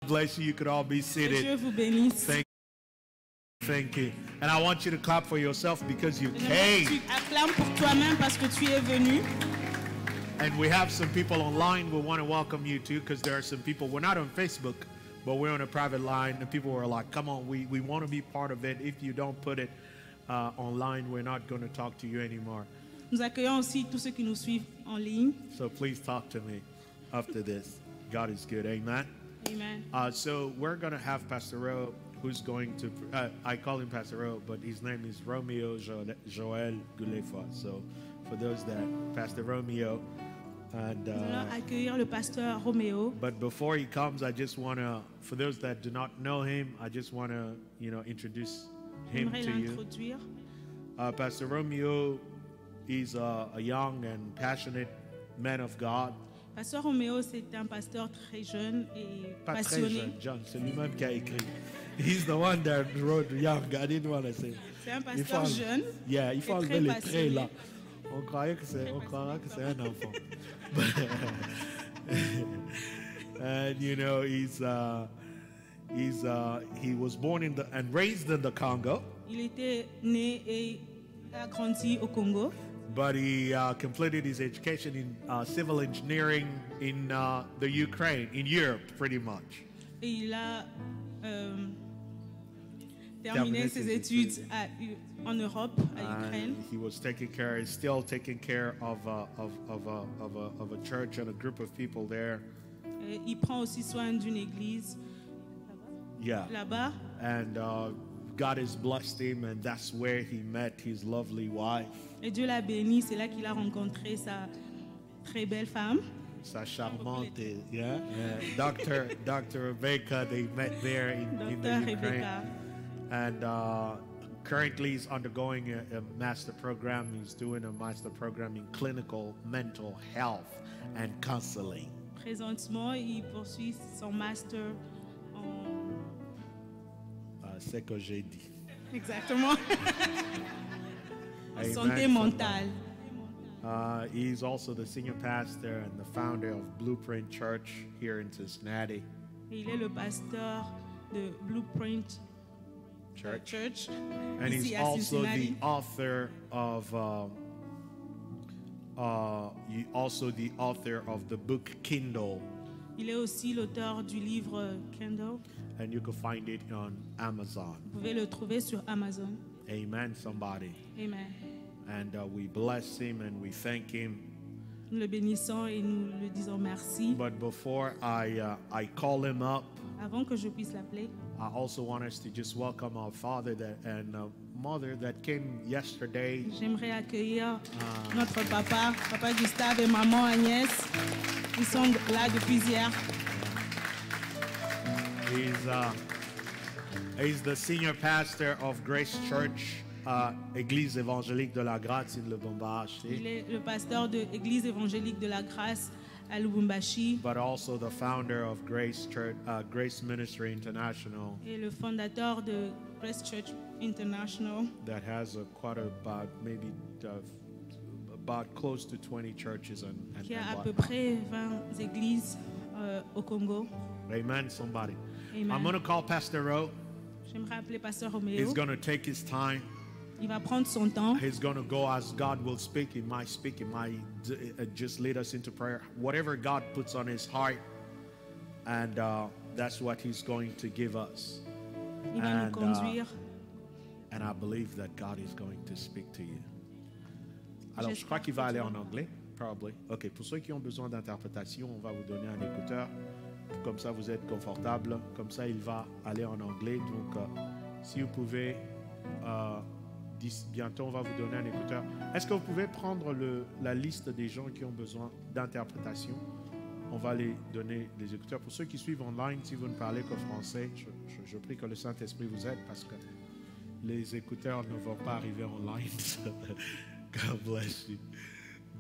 bless you. You could all be Que seated. Dieu vous bénisse. Thank you. And I want you to clap for yourself because you J'aimerais que came. tu acclames pour toi-même parce que tu es venu. And we have some people online. We want to welcome you too because there are some people. We're not on Facebook, but we're on a private line. And people were like, come on, we want to be part of it. If you don't put it online, we're not going to talk to you anymore. Nous accueillons aussi tous ceux qui nous suivent en ligne. So please talk to me after this. God is good. Amen. Amen. So we're going to have Pastor Ro, who's going to, I call him Pastor Ro, but his name is Romeo Joel Gulefa. So for those that, Pastor Romeo. And, Nous allons accueillir le pasteur Roméo. but before he comes, I just want to, for those that do not know him, I just want to, introduce him J'aimerais to you. l'introduire. Pastor Romeo is a young and passionate man of God. Pasteur Roméo, c'est un pasteur très jeune et Pas très passionné. jeune, John, c'est lui-même qui a écrit. He's the one that wrote young. I didn't want to say. C'est un pasteur jeune. Yeah, il faut et enlever très les passionné. traits là. On croirait que c'est un enfant. And he was born and raised in the Congo, Il était né et a grandi au Congo. but he completed his education in civil engineering in the Ukraine, in Europe, pretty much. Et il a terminé ses études en Europe, à Ukraine. And he was still taking care of a church and a group of people there. Et il prend aussi soin d'une église Yeah. là-bas. And God has blessed him, and that's where he met his lovely wife, Et Dieu l'a béni, c'est là qu'il a rencontré sa très belle femme. sa charmante, Dr. Rebecca. They met there in the Dr. Ukraine. Rebecca. And currently he's undergoing a master program. He's doing a master program in clinical mental health and counseling. Présentement, il poursuit son master en... C'est que j'ai dit. Exactement. En Amen. santé mentale. He's also the senior pastor and the founder of Blueprint Church here in Cincinnati. Et il est le pasteur de Blueprint Church. And ici he's à also the Cincinnati. author of the book Kindle, Il est aussi l'auteur du livre Kindle. and you can find it on Amazon. Vous pouvez le trouver sur Amazon. Amen, somebody. Amen. And we bless him and we thank him. Nous le bénissons et nous le disons merci. But before I call him up, Avant que je puisse l'appeler, I also want us to just welcome our father and mother that came yesterday. j'aimerais accueillir notre papa Gustave et maman Agnès. Ils sont là depuis hier. He's the senior pastor of Grace Church, Église évangélique de la Grâce in Lubumbashi, Il est le pasteur de l'Église évangélique de la Grâce à Lubumbashi but also the founder of Grace Church, Grace Ministry International, et le fondateur de Grace Church International that has about close to 20 churches and qui a à peu whatnot. près 20 églises au Congo. Amen, somebody. Amen. I'm going to call Pastor Ro. J'aimerais appeler Pasteur He's Roméo. going to take his time. Il va prendre son temps. He's going to go as God will speak. He might speak. He might just lead us into prayer. Whatever God puts on his heart, and that's what he's going to give us. Il va nous conduire. And I believe that God is going to speak to you. Alors, je crois qu'il va aller en anglais, probably. OK, pour ceux qui ont besoin d'interprétation, on va vous donner un écouteur. Comme ça, vous êtes confortable. Comme ça, il va aller en anglais. Donc, si vous pouvez, bientôt, on va vous donner un écouteur. Est-ce que vous pouvez prendre la liste des gens qui ont besoin d'interprétation? On va les donner des écouteurs. Pour ceux qui suivent online, si vous ne parlez que français, je prie que le Saint-Esprit vous aide parce que les écouteurs ne vont pas arriver online. God bless you.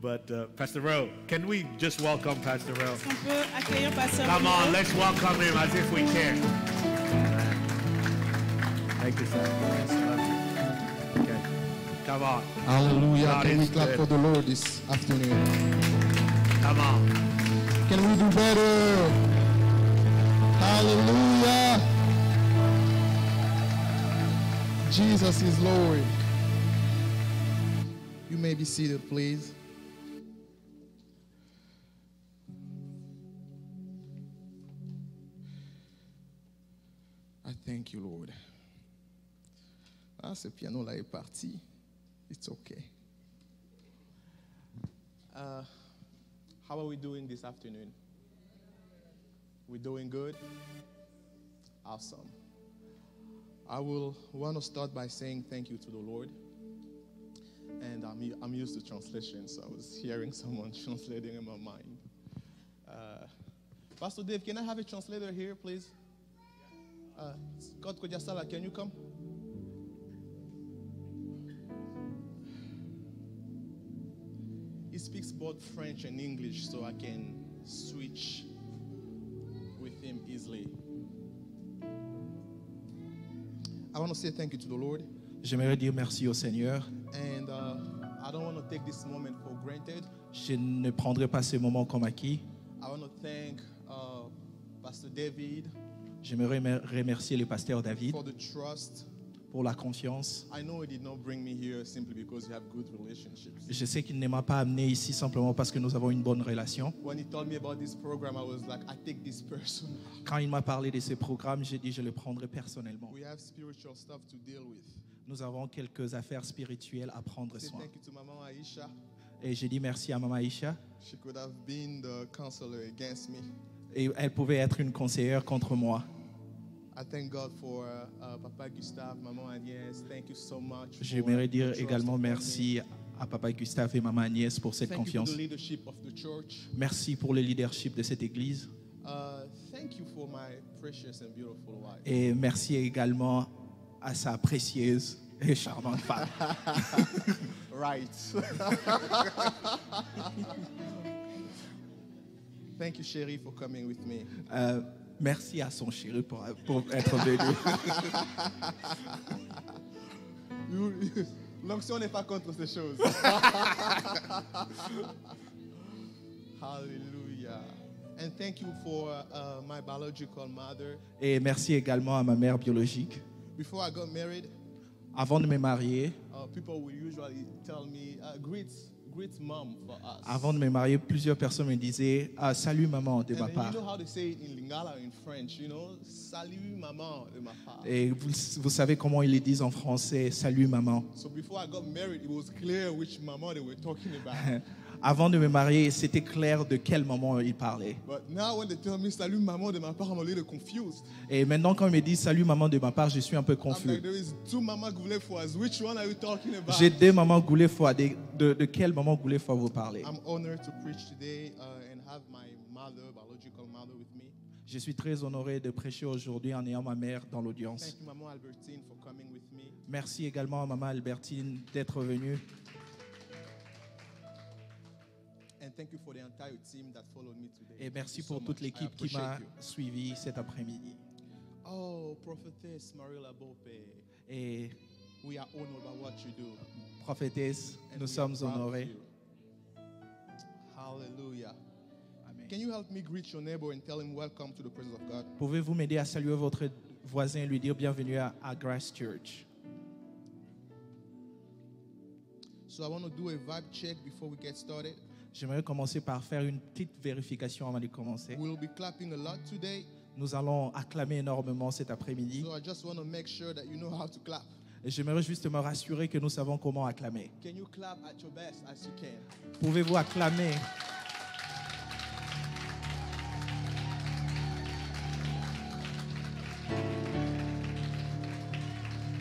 But Pastor Ro, can we just welcome Pastor Ro? Est-ce qu'on peut accueillir Pasteur Come on, Roméo? let's welcome him as if we care. Thank you, sir. Okay. Come on. Hallelujah. God Can we is clap good. for the Lord this afternoon? Come on. Can we do better? Hallelujah. Jesus is Lord. You may be seated, please. I thank you, Lord. Ah, ce piano-là est parti. It's okay. How are we doing this afternoon? We're doing good? Awesome. I will want to start by saying thank you to the Lord. And I'm used to translation, so I was hearing someone translating in my mind. Pastor Dave, can I have a translator here, please? Scott Kojasala, can you come? He speaks both French and English, so I can switch with him easily. I want to say thank you to the Lord. J'aimerais dire merci au Seigneur. And I don't want to take this moment for granted. Je ne prendrai pas ce moment comme acquis. I want to thank Pastor David J'aimerais remercier le pasteur David for the trust. pour la confiance. I know he did not bring me here simply because we have good relationships. Je sais qu'il ne m'a pas amené ici simplement parce que nous avons une bonne relation. When he told me about this program, I was like, I take this person. Quand il m'a parlé de ce programme, j'ai dit je le prendrai personnellement. We have spiritual stuff to deal with. Nous avons quelques affaires spirituelles à prendre Say soin. thank you to Mama Aisha. Et j'ai dit merci à Maman Aïcha. She could have been the counselor against me. Et elle pouvait être une conseillère contre moi. I thank God for Papa Gustave, Maman Agnès. Thank you so much. J'aimerais dire for the trust également upon me. merci à Papa Gustave et Maman Agnès pour cette Thank you confiance. for the leadership of the church. Merci pour le leadership de cette église. Thank you for my precious and beautiful wife. Et merci également à sa précieuse et charmante femme. Right. Thank you, Sherry, for coming with me. Merci à son chéri pour être venu. L'onction n'est pas contre ces choses. Hallelujah. And thank you for my biological mother. Et merci également à ma mère biologique. Before I got married, Avant de me marier, people will usually tell me, greet mom for us. avant de me marier, plusieurs personnes me disaient salut maman de ma And then part. you know how they say it in Lingala or in French, you know, salut maman de ma part. Et vous savez comment ils le disent en français, salut maman. So before I got married, it was clear which mama they were talking about. Avant de me marier, c'était clair de quel maman ils parlaient. But now when they tell me salut maman de ma part, I'm a little confused. Et maintenant quand ils me disent salut maman de ma part, je suis un peu I'm confus. like, there is two mama goulé for us. Which one are you talking about? J'ai deux mamans Goulet-Foy. De quelle maman Goulet-Foy vous parlez? I'm honored to preach today and have my mother, biological mother, with me. Je suis très honoré de prêcher aujourd'hui en ayant ma mère dans l'audience. Thank you, Maman Albertine, for coming with me. Merci également à Maman Albertine d'être venue. And thank you for the entire team that followed me today. Et merci Thank you pour so toute much. I l'équipe qui m'a appreciate you. suivi cet après-midi. Oh, Prophetess Marilla Bope, Et we are honored by what you do. prophétesse, And nous we sommes are proud of honorés. you. Hallelujah. Amen. Can you help me greet your neighbor and tell him welcome to the presence of God? Pouvez-vous m'aider à saluer votre voisin et lui dire bienvenue à Grace Church? So I want to do a vibe check before we get started. J'aimerais commencer par faire une petite vérification avant de commencer. We'll be clapping a lot today, Nous allons acclamer énormément cet après-midi. so I just want to make sure that you know how to clap. Et j'aimerais juste me rassurer que nous savons comment acclamer. Can you clap at your best as you can? Pouvez-vous acclamer?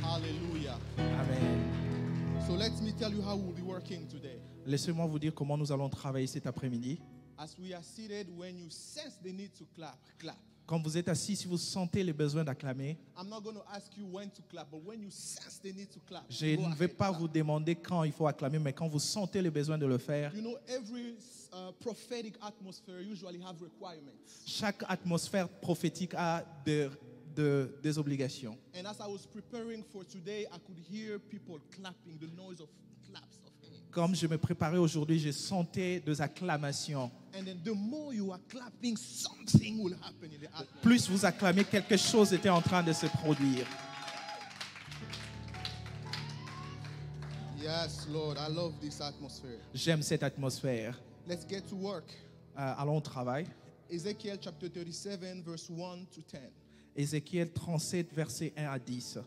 Hallelujah. Amen. So let me tell you how we'll be working today. Laissez-moi vous dire comment nous allons travailler cet après-midi. As we are seated, when you sense the need to clap, clap. Quand vous êtes assis, si vous sentez le besoin d'acclamer, I'm not going to ask you when to clap, but when you sense the need to clap, je go ne vais ahead, pas clap. vous demander quand il faut acclamer, mais quand vous sentez le besoin de le faire, You know, every prophetic atmosphere usually have requirements. chaque atmosphère prophétique a des obligations. And as I was preparing for today, I could hear people clapping, the noise of claps of hands. Comme je me préparais aujourd'hui, je sentais des acclamations. And then the more you are clapping, something will happen in the atmosphere. Plus vous acclamez, quelque chose était en train de se produire. Yes, Lord, I love this atmosphere. J'aime cette atmosphère. Let's get to work. Allons au travail. Ezekiel chapter 37, verse 1 to 10. Ézéchiel 37, versets 1 à 10.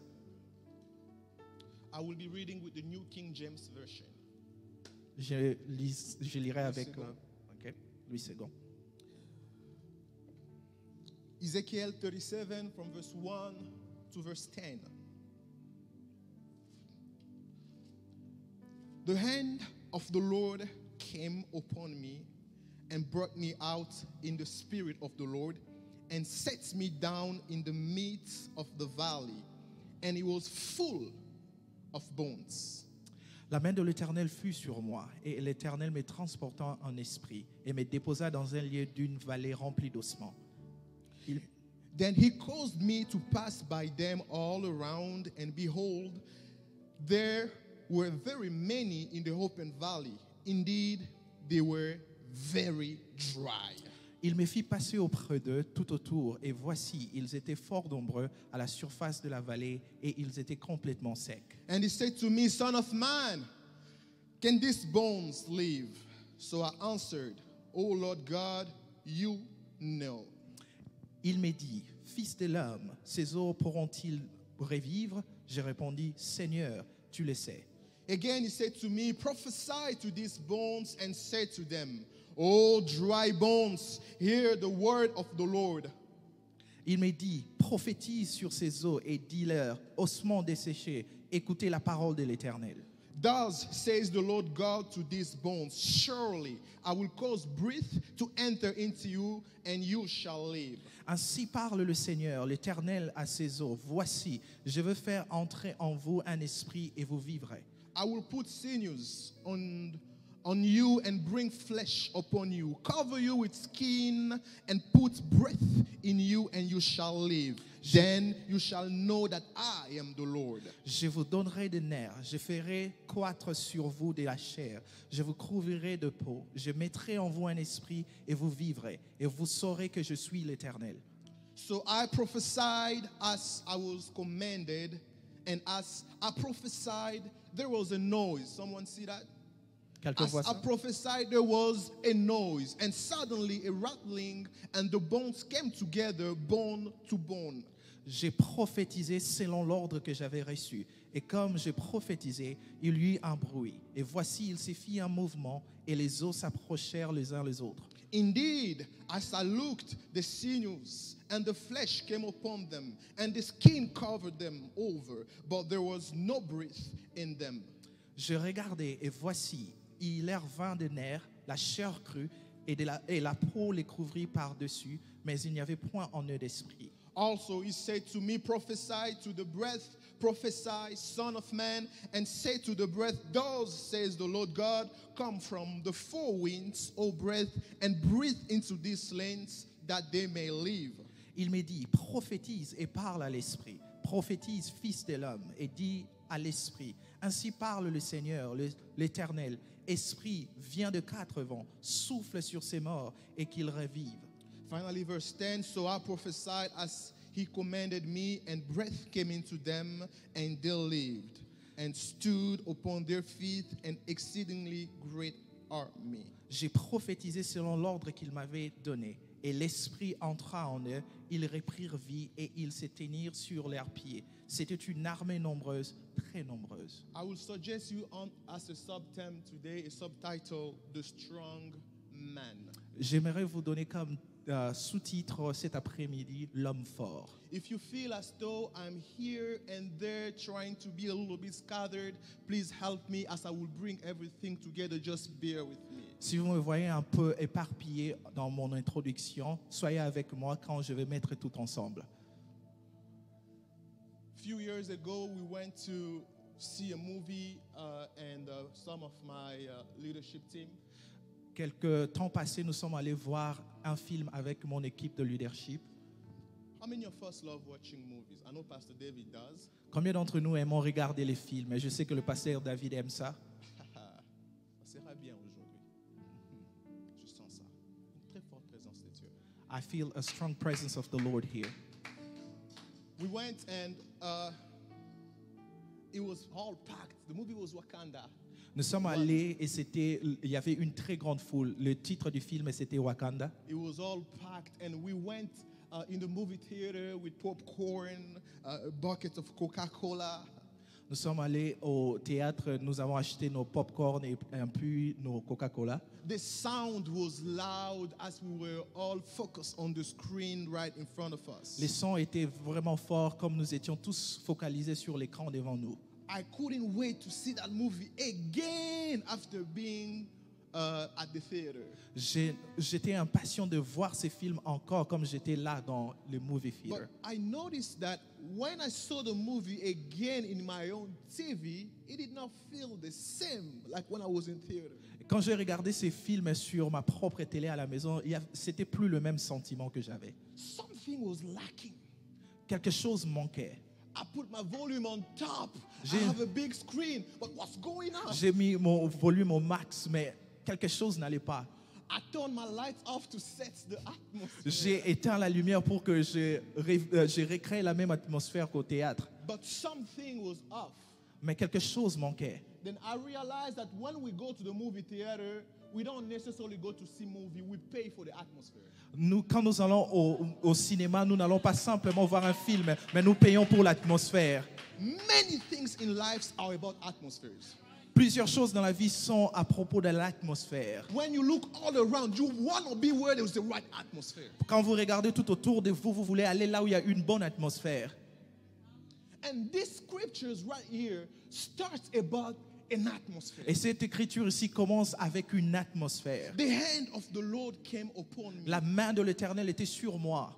I will be reading with the New King James Version. Je lirai avec Second. ok, Louis II. Ezekiel 37 from verse 1 to verse 10. The hand of the Lord came upon me and brought me out in the spirit of the Lord and set me down in the midst of the valley, and it was full of bones. La main de l'Éternel fut sur moi, et l'Éternel me transporta en esprit et me déposa dans un lieu d'une vallée remplie d'ossements. Then he caused me to pass by them all around, and behold, there were very many in the open valley. Indeed, they were very dry. Il me fit passer auprès d'eux tout autour, et voici, ils étaient fort nombreux à la surface de la vallée, et ils étaient complètement secs. And he said to me, Son of man, can these bones live? So I answered, O Lord God, you know. Il me dit, Fils de l'homme, ces os pourront-ils revivre? J'ai répondu, Seigneur, tu le sais. Again he said to me, Prophesy to these bones and say to them, O dry bones, hear the word of the Lord. Il me dit, prophétise sur ces eaux et dis-leur, ossements desséchés, écoutez la parole de l'Éternel. Thus says the Lord God to these bones, Surely I will cause breath to enter into you, and you shall live. Ainsi parle le Seigneur, l'Éternel à ces eaux. Voici, je veux faire entrer en vous un esprit et vous vivrez. I will put sinews on you and bring flesh upon you, cover you with skin and put breath in you, and you shall live. Then you shall know that I am the Lord. Je vous donnerai des nerfs, je ferai croître sur vous de la chair, je vous couvrirai de peau, je mettrai en vous un esprit et vous vivrez, et vous saurez que je suis l'Éternel. So I prophesied as I was commanded, and as I prophesied, there was a noise. Someone see that? Quelqu'un As voit I ça? prophesied, there was a noise, and suddenly a rattling, and the bones came together, bone to bone. J'ai prophétisé selon l'ordre que j'avais reçu. Et comme j'ai prophétisé, il y eut un bruit. Et voici, il se fit un mouvement, et les os s'approchèrent les uns les autres. Indeed, as I looked, the sinews and the flesh came upon them, and the skin covered them over, but there was no breath in them. Je regardai, et voici, il leur vint des nerfs, la chair crue, et la peau les couvrit par-dessus, mais il n'y avait point en eux d'esprit. Also, he said to me, Prophesy to the breath, prophesy, Son of Man, and say to the breath, Thus says the Lord God, come from the four winds, O breath, and breathe into these lands, that they may live. Il me dit, prophétise et parle à l'esprit. Prophétise, fils de l'homme, et dis à l'esprit. Ainsi parle le Seigneur, l'Éternel. Esprit, viens de quatre vents, souffle sur ces morts et qu'ils revivent. Finally, verse 10, So I prophesied as he commanded me, and breath came into them, and they lived, and stood upon their feet, an exceedingly great army. J'ai prophétisé selon l'ordre qu'il m'avait donné, et l'esprit entra en eux, ils reprirent vie et ils s'éteignirent sur leurs pieds. C'était une armée nombreuse, très nombreuse. I will suggest you on as a subtheme today, a subtitle, The Strong Man. J'aimerais vous donner comme sous-titre cet après-midi, l'homme fort. If you feel as though I'm here and there trying to be a little bit scattered, please help me as I will bring everything together. Just bear with me. Si vous me voyez un peu éparpillé dans mon introduction, soyez avec moi quand je vais mettre tout ensemble. A few years ago, we went to see a movie and some of my leadership team. Quelques temps passés, nous sommes allés voir un film avec mon équipe de leadership. How many of us love watching movies? I know Pastor David does. Combien d'entre nous aimons regarder les films? Et je sais que le pasteur David aime ça. Ça sera bien aujourd'hui. Je sens ça. Une très forte présence de Dieu. I feel a strong presence of the Lord here. We went and it was all packed. The movie was Wakanda. Nous sommes allés et il y avait une très grande foule. Le titre du film, c'était Wakanda. It was all packed, and we went in the movie theater with popcorn, a bucket of Coca-Cola. Nous sommes allés au théâtre, nous avons acheté nos pop-corn et puis nos Coca-Cola. The sound was loud as we were all focused on the screen right in front of us. Les sons étaient vraiment forts comme nous étions tous focalisés sur l'écran devant nous. I couldn't wait to see that movie again after being at the theater. J'étais impatient de voir ces films encore comme j'étais là dans le movie theater. But I noticed that when I saw the movie again in my own TV, it did not feel the same like when I was in theater. Quand j'ai regardé ces films sur ma propre télé à la maison, c'était plus le même sentiment que j'avais. Something was lacking. Quelque chose manquait. I put my volume on top. I have a big screen, but what's going on? J'ai mis mon volume au max, mais quelque chose n'allait pas. I turned my lights off to set the atmosphere. J'ai éteint la lumière pour que je recrée la même atmosphère qu'au théâtre. But something was off. Mais quelque chose manquait. Then I realized that when we go to the movie theater, we don't necessarily go to see movie, we pay for the atmosphere. Quand nous allons au cinéma, nous n'allons pas simplement voir un film, mais nous payons pour l'atmosphère. Many things in life are about atmospheres. Plusieurs choses dans la vie sont à propos de l'atmosphère. When you look all around, you want to be where there's the right atmosphere. Quand vous regardez tout autour de vous, vous voulez aller là où il y a une bonne atmosphère. And these scriptures right here starts about an atmosphere. Et cette écriture ici commence avec une atmosphère. The hand of the Lord came upon me. La main de l'Éternel était sur moi.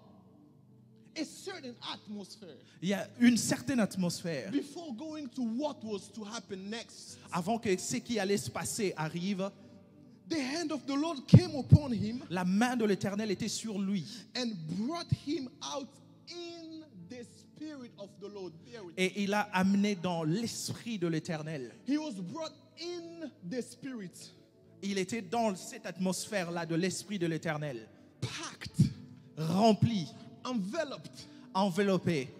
A certain atmosphere. Il y a une certaine atmosphère. Before going to what was to happen next. Avant que ce qui allait se passer arrive, the hand of the Lord came upon him. La main de l'Éternel était sur lui. And brought him out in the spirit of the Lord. Et il l'a amené dans l'esprit de l'Éternel. He was brought in the spirit. Il était dans cette atmosphère-là de l'esprit de l'Éternel. Packed. Rempli. Enveloped. Enveloppé.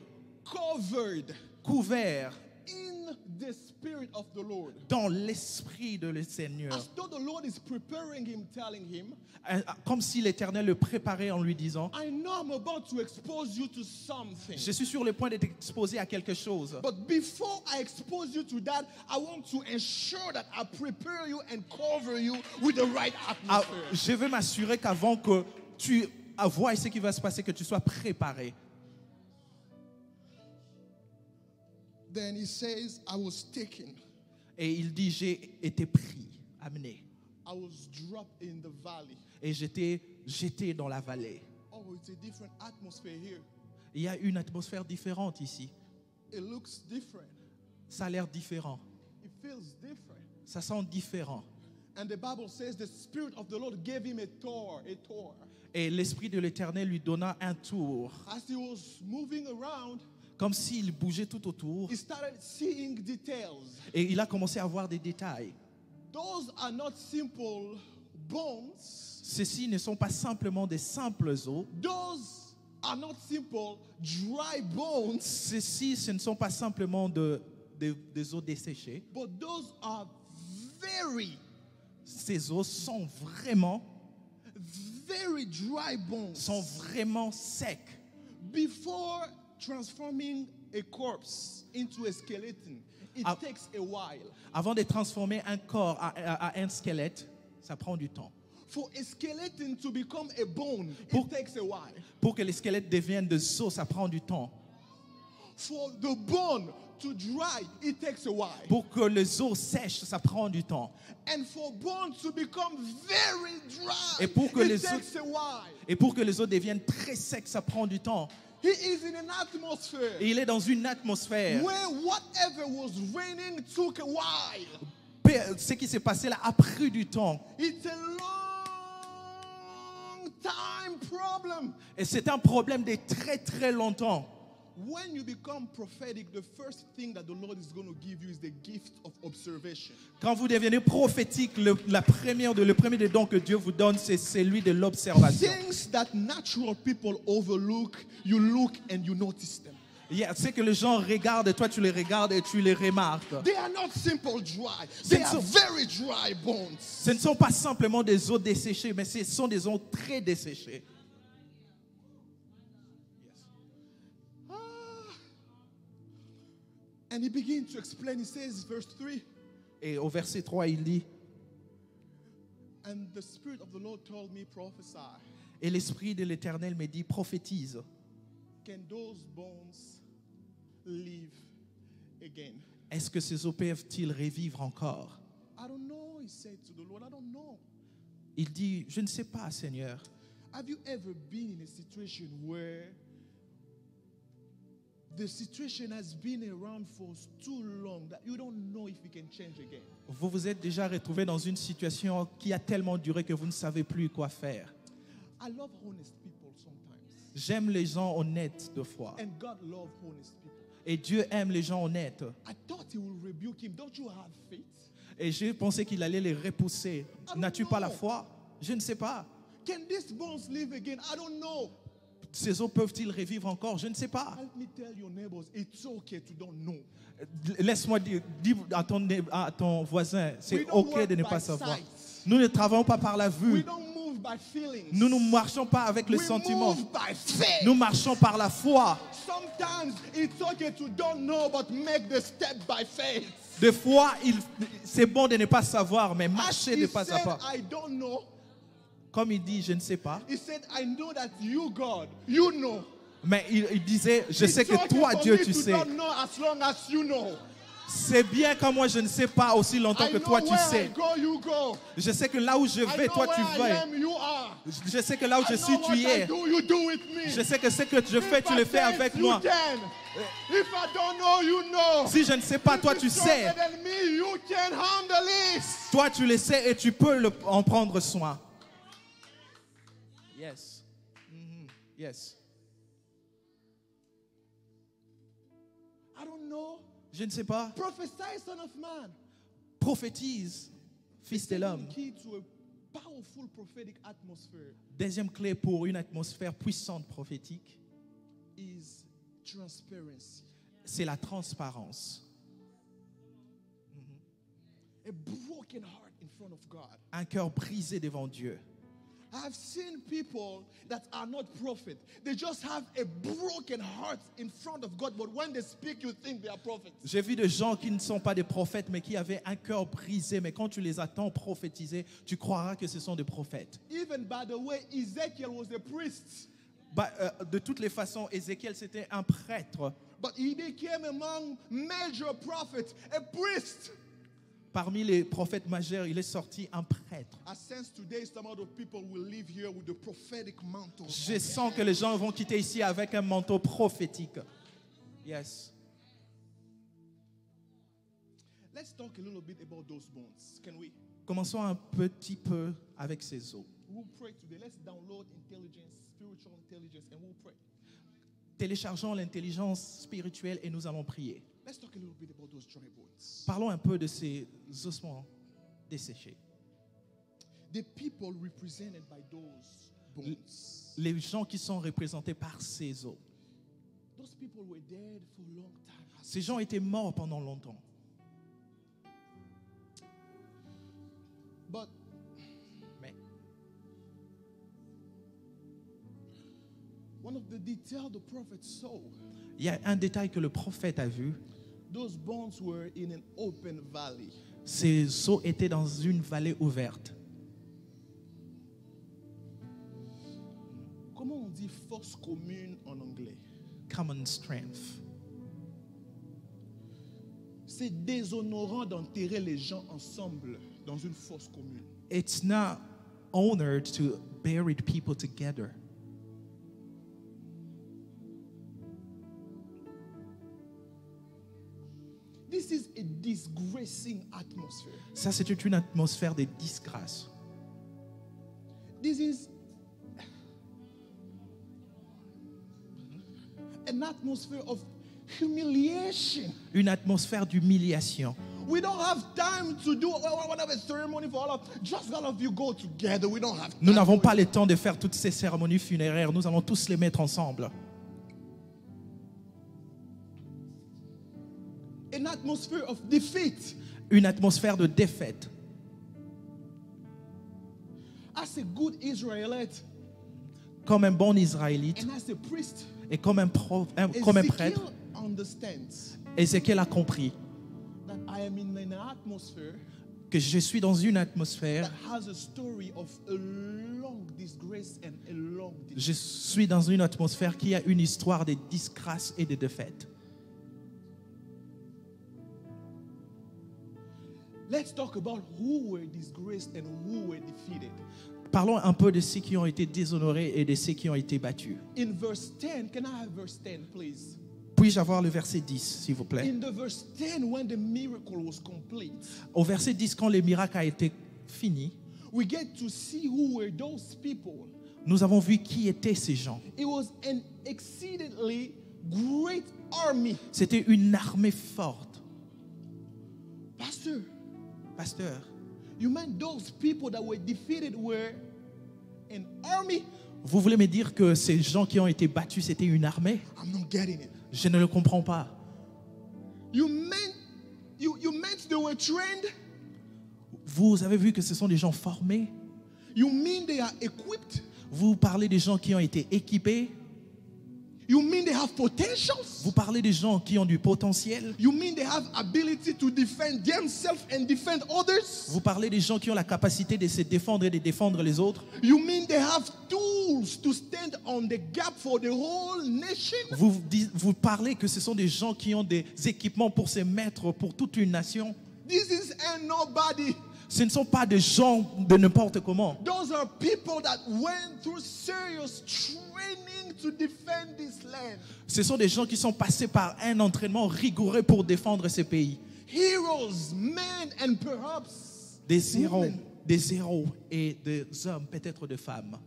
Covered. Couvert. In the spirit of the Lord. Dans l'esprit de le Seigneur. As though the Lord is preparing him, telling him, comme si l'Éternel le préparait en lui disant, I know I'm about to expose you to something. je suis sur le point d'être exposé à quelque chose. But before I expose you to that, I want to ensure that I prepare you and cover you with the right atmosphere. Je veux m'assurer qu'avant que tu vois ce qui va se passer, que tu sois préparé. Then he says, I was taken. Et il dit, j'ai été pris, amené. I was dropped in the valley. Et j'étais jeté dans la vallée. Oh, it's a different atmosphere here. Il y a une atmosphère différente ici. It looks different. Ça a l'air différent. It feels different. Ça sent différent. And the Bible says the Spirit of the Lord gave him a tour. Et l'Esprit de l'Éternel lui donna un tour. As he was moving around, comme s'il bougeait tout autour. He started seeing details. Et il a commencé à voir des détails. Those are not simple bones. Ceux-ci ne sont pas simplement des simples os. Those are not simple dry bones. Ceux-ci, ce ne sont pas simplement des os desséchés. But those are ces os sont vraiment very dry bones. Sont vraiment secs. Before transforming a corpse into a skeleton, it takes a while. Avant de transformer un corps à un squelette, ça prend du temps. For a skeleton to become a bone, it takes a while. Pour que les squelettes deviennent des os, ça prend du temps. For the bone to dry, it takes a while. Pour que les os sèchent, ça prend du temps. And for bone to become very dry, et pour que les os deviennent très secs, ça prend du temps. He is in an atmosphere. Et il est dans une atmosphère. Where whatever was raining took a while. Ce qui s'est passé là a pris du temps. It's a long time problem. Et c'est un problème de très très longtemps. When you become prophetic, the first thing that the Lord is going to give you is the gift of observation. Quand vous devenez prophétique, le premier des dons que Dieu vous donne, c'est celui de l'observation. Things that natural people overlook, you look and you notice them. Yeah, c'est que les gens regardent et toi tu les regardes et tu les remarques. They are not simple dry. They are very dry bones. Ce ne sont pas simplement des os desséchés, mais ce sont des os très desséchés. And he begins to explain. He says, verse 3. Et au verset 3, il dit, And the Spirit of the Lord told me, prophesy. et l'Esprit de l'Éternel me dit, prophétise. Can those bones live again? Est-ce que ces os peuvent-ils revivre encore? I don't know, he said to the Lord. I don't know. Il dit, je ne sais pas, Seigneur. Have you ever been in a situation where the situation has been around for too long that you don't know if it can change again? Vous vous êtes déjà retrouvé dans une situation qui a tellement duré que vous ne savez plus quoi faire. I love honest people sometimes. J'aime les gens honnêtes de foi. And God loves honest people. Et Dieu aime les gens honnêtes. I thought he would rebuke him. Don't you have faith? Et j'ai pensé qu'il allait les repousser. N'as-tu pas la foi? Je ne sais pas. Can these bones live again? I don't know. Ces os peuvent-ils revivre encore? Je ne sais pas. Help me tell your neighbors, it's okay to don't know. Laisse-moi dire à ton voisin, c'est We don't ok work de ne by pas savoir. sight. Nous ne travaillons pas par la We vue. don't move by feelings. Nous ne marchons pas avec le We sentiment. move by faith. Nous marchons par la foi. Sometimes it's okay to don't know, but make the step by faith. Des fois, c'est bon de ne pas savoir, mais As marcher he de pas à said, pas. I don't know. Comme il dit, je ne sais pas. He said, I know that you, God, you know. Mais il disait, je sais It's que okay toi, for Dieu, me tu to sais. don't know as long as you know. C'est bien quand moi, je ne sais pas aussi longtemps I que know toi, tu where sais. I go, you go. Je sais que là où je I vais, know toi, tu where I vas. am, you are. Je sais que là où je I suis, know tu y what I es. do, you do with me. Je sais que ce que je fais, tu le fais avec You moi. can. If I don't know, you know. Si je ne sais pas, toi, If tu you're sais. stronger than me, you can handle it. Toi, tu le sais et tu peux en prendre soin. Yes. Yes. I don't know. Je ne sais pas. Prophesy, son of man. Prophétise, fils de l'homme. Key to a powerful prophetic atmosphere Deuxième clé pour une atmosphère puissante prophétique, is transparency. c'est la transparence. A broken heart in front of God. Un cœur brisé devant Dieu. I've seen people that are not prophets. They just have a broken heart in front of God, but when they speak, you think they are prophets. J'ai vu des gens qui ne sont pas des prophètes, mais qui avaient un cœur brisé. Mais quand tu les attends prophétiser, tu croiras que ce sont des prophètes. Even by the way, Ezekiel was a priest, De toutes les façons, Ézéchiel, c'était un prêtre. but he became among major prophets, a priest. Parmi les prophètes majeurs, il est sorti un prêtre. I sense today some other people will live here with the prophetic mantle. Je sens que les gens vont quitter ici avec un manteau prophétique. Yes. Let's talk a little bit about those bones. Can we? Commençons un petit peu avec ces os. We'll pray today. Let's download intelligence, spiritual intelligence, and we'll pray. Téléchargeons l'intelligence spirituelle et nous allons prier. Let's talk a little bit about those dry bones. Parlons un peu de ces ossements desséchés. The people represented by those bones. Les gens qui sont représentés par ces os. Those people were dead for a long time. Ces gens étaient morts pendant longtemps. But Mais one of the details the prophet saw, il y a un détail que le prophète a vu. those bones were in an open valley. Ces os étaient dans une vallée ouverte. Comment on dit force commune en anglais? Common strength. C'est déshonorant d'enterrer les gens ensemble dans une fosse commune. It's not honored to bury people together. This is a disgracing atmosphere. Ça, c'est une atmosphère de disgrâce. This is an atmosphere of humiliation. Une atmosphère d'humiliation. We don't have time to do whatever ceremony for all of. Just all of you go together. We don't have time. Nous n'avons pas le temps de faire toutes ces cérémonies funéraires. Nous allons tous les mettre ensemble. atmosphere of defeat. Une atmosphère de défaite. As a good Israelite Comme un bon Israélite and as a priest, et comme un prêtre, Ezekiel understands Ézéchiel a compris that I am in an atmosphere que je suis dans une atmosphère, that has a story of a long disgrace and a long defeat. je suis dans une atmosphère qui a une histoire de disgrâce et de défaite. Let's talk about who were disgraced and who were defeated. Parlons un peu de ceux qui ont été déshonorés et de ceux qui ont été battus. In verse 10, can I have verse 10, please? Puis-je avoir le verset 10, s'il vous plaît? In the verse 10, when the miracle was complete, Au verset 10, quand le miracle a été fini, we get to see who were those people. nous avons vu qui étaient ces gens. It was an exceedingly great army. C'était une armée forte. Pastor, Pasteur, you meant those people that were defeated were an army? vous voulez me dire que ces gens qui ont été battus, c'était une armée? I'm not getting it. Je ne le comprends pas. You meant they were trained? Vous avez vu que ce sont des gens formés? You mean they are equipped? Vous parlez des gens qui ont été équipés? You mean they have potentials? Vous parlez des gens qui ont du potentiel? You mean they have ability to defend themselves and defend others? Vous parlez des gens qui ont la capacité de se défendre et de défendre les autres? You mean they have tools to stand on the gap for the whole nation? Vous parlez que ce sont des gens qui ont des équipements pour se mettre pour toute une nation? This is ain't nobody. Ce ne sont pas des gens de n'importe comment. Those are people that went through serious training to defend this land. Ce sont des gens qui sont passés par un entraînement rigoureux pour défendre ces pays. Heroes, men, and perhaps Des women. héros et des hommes, peut-être des femmes.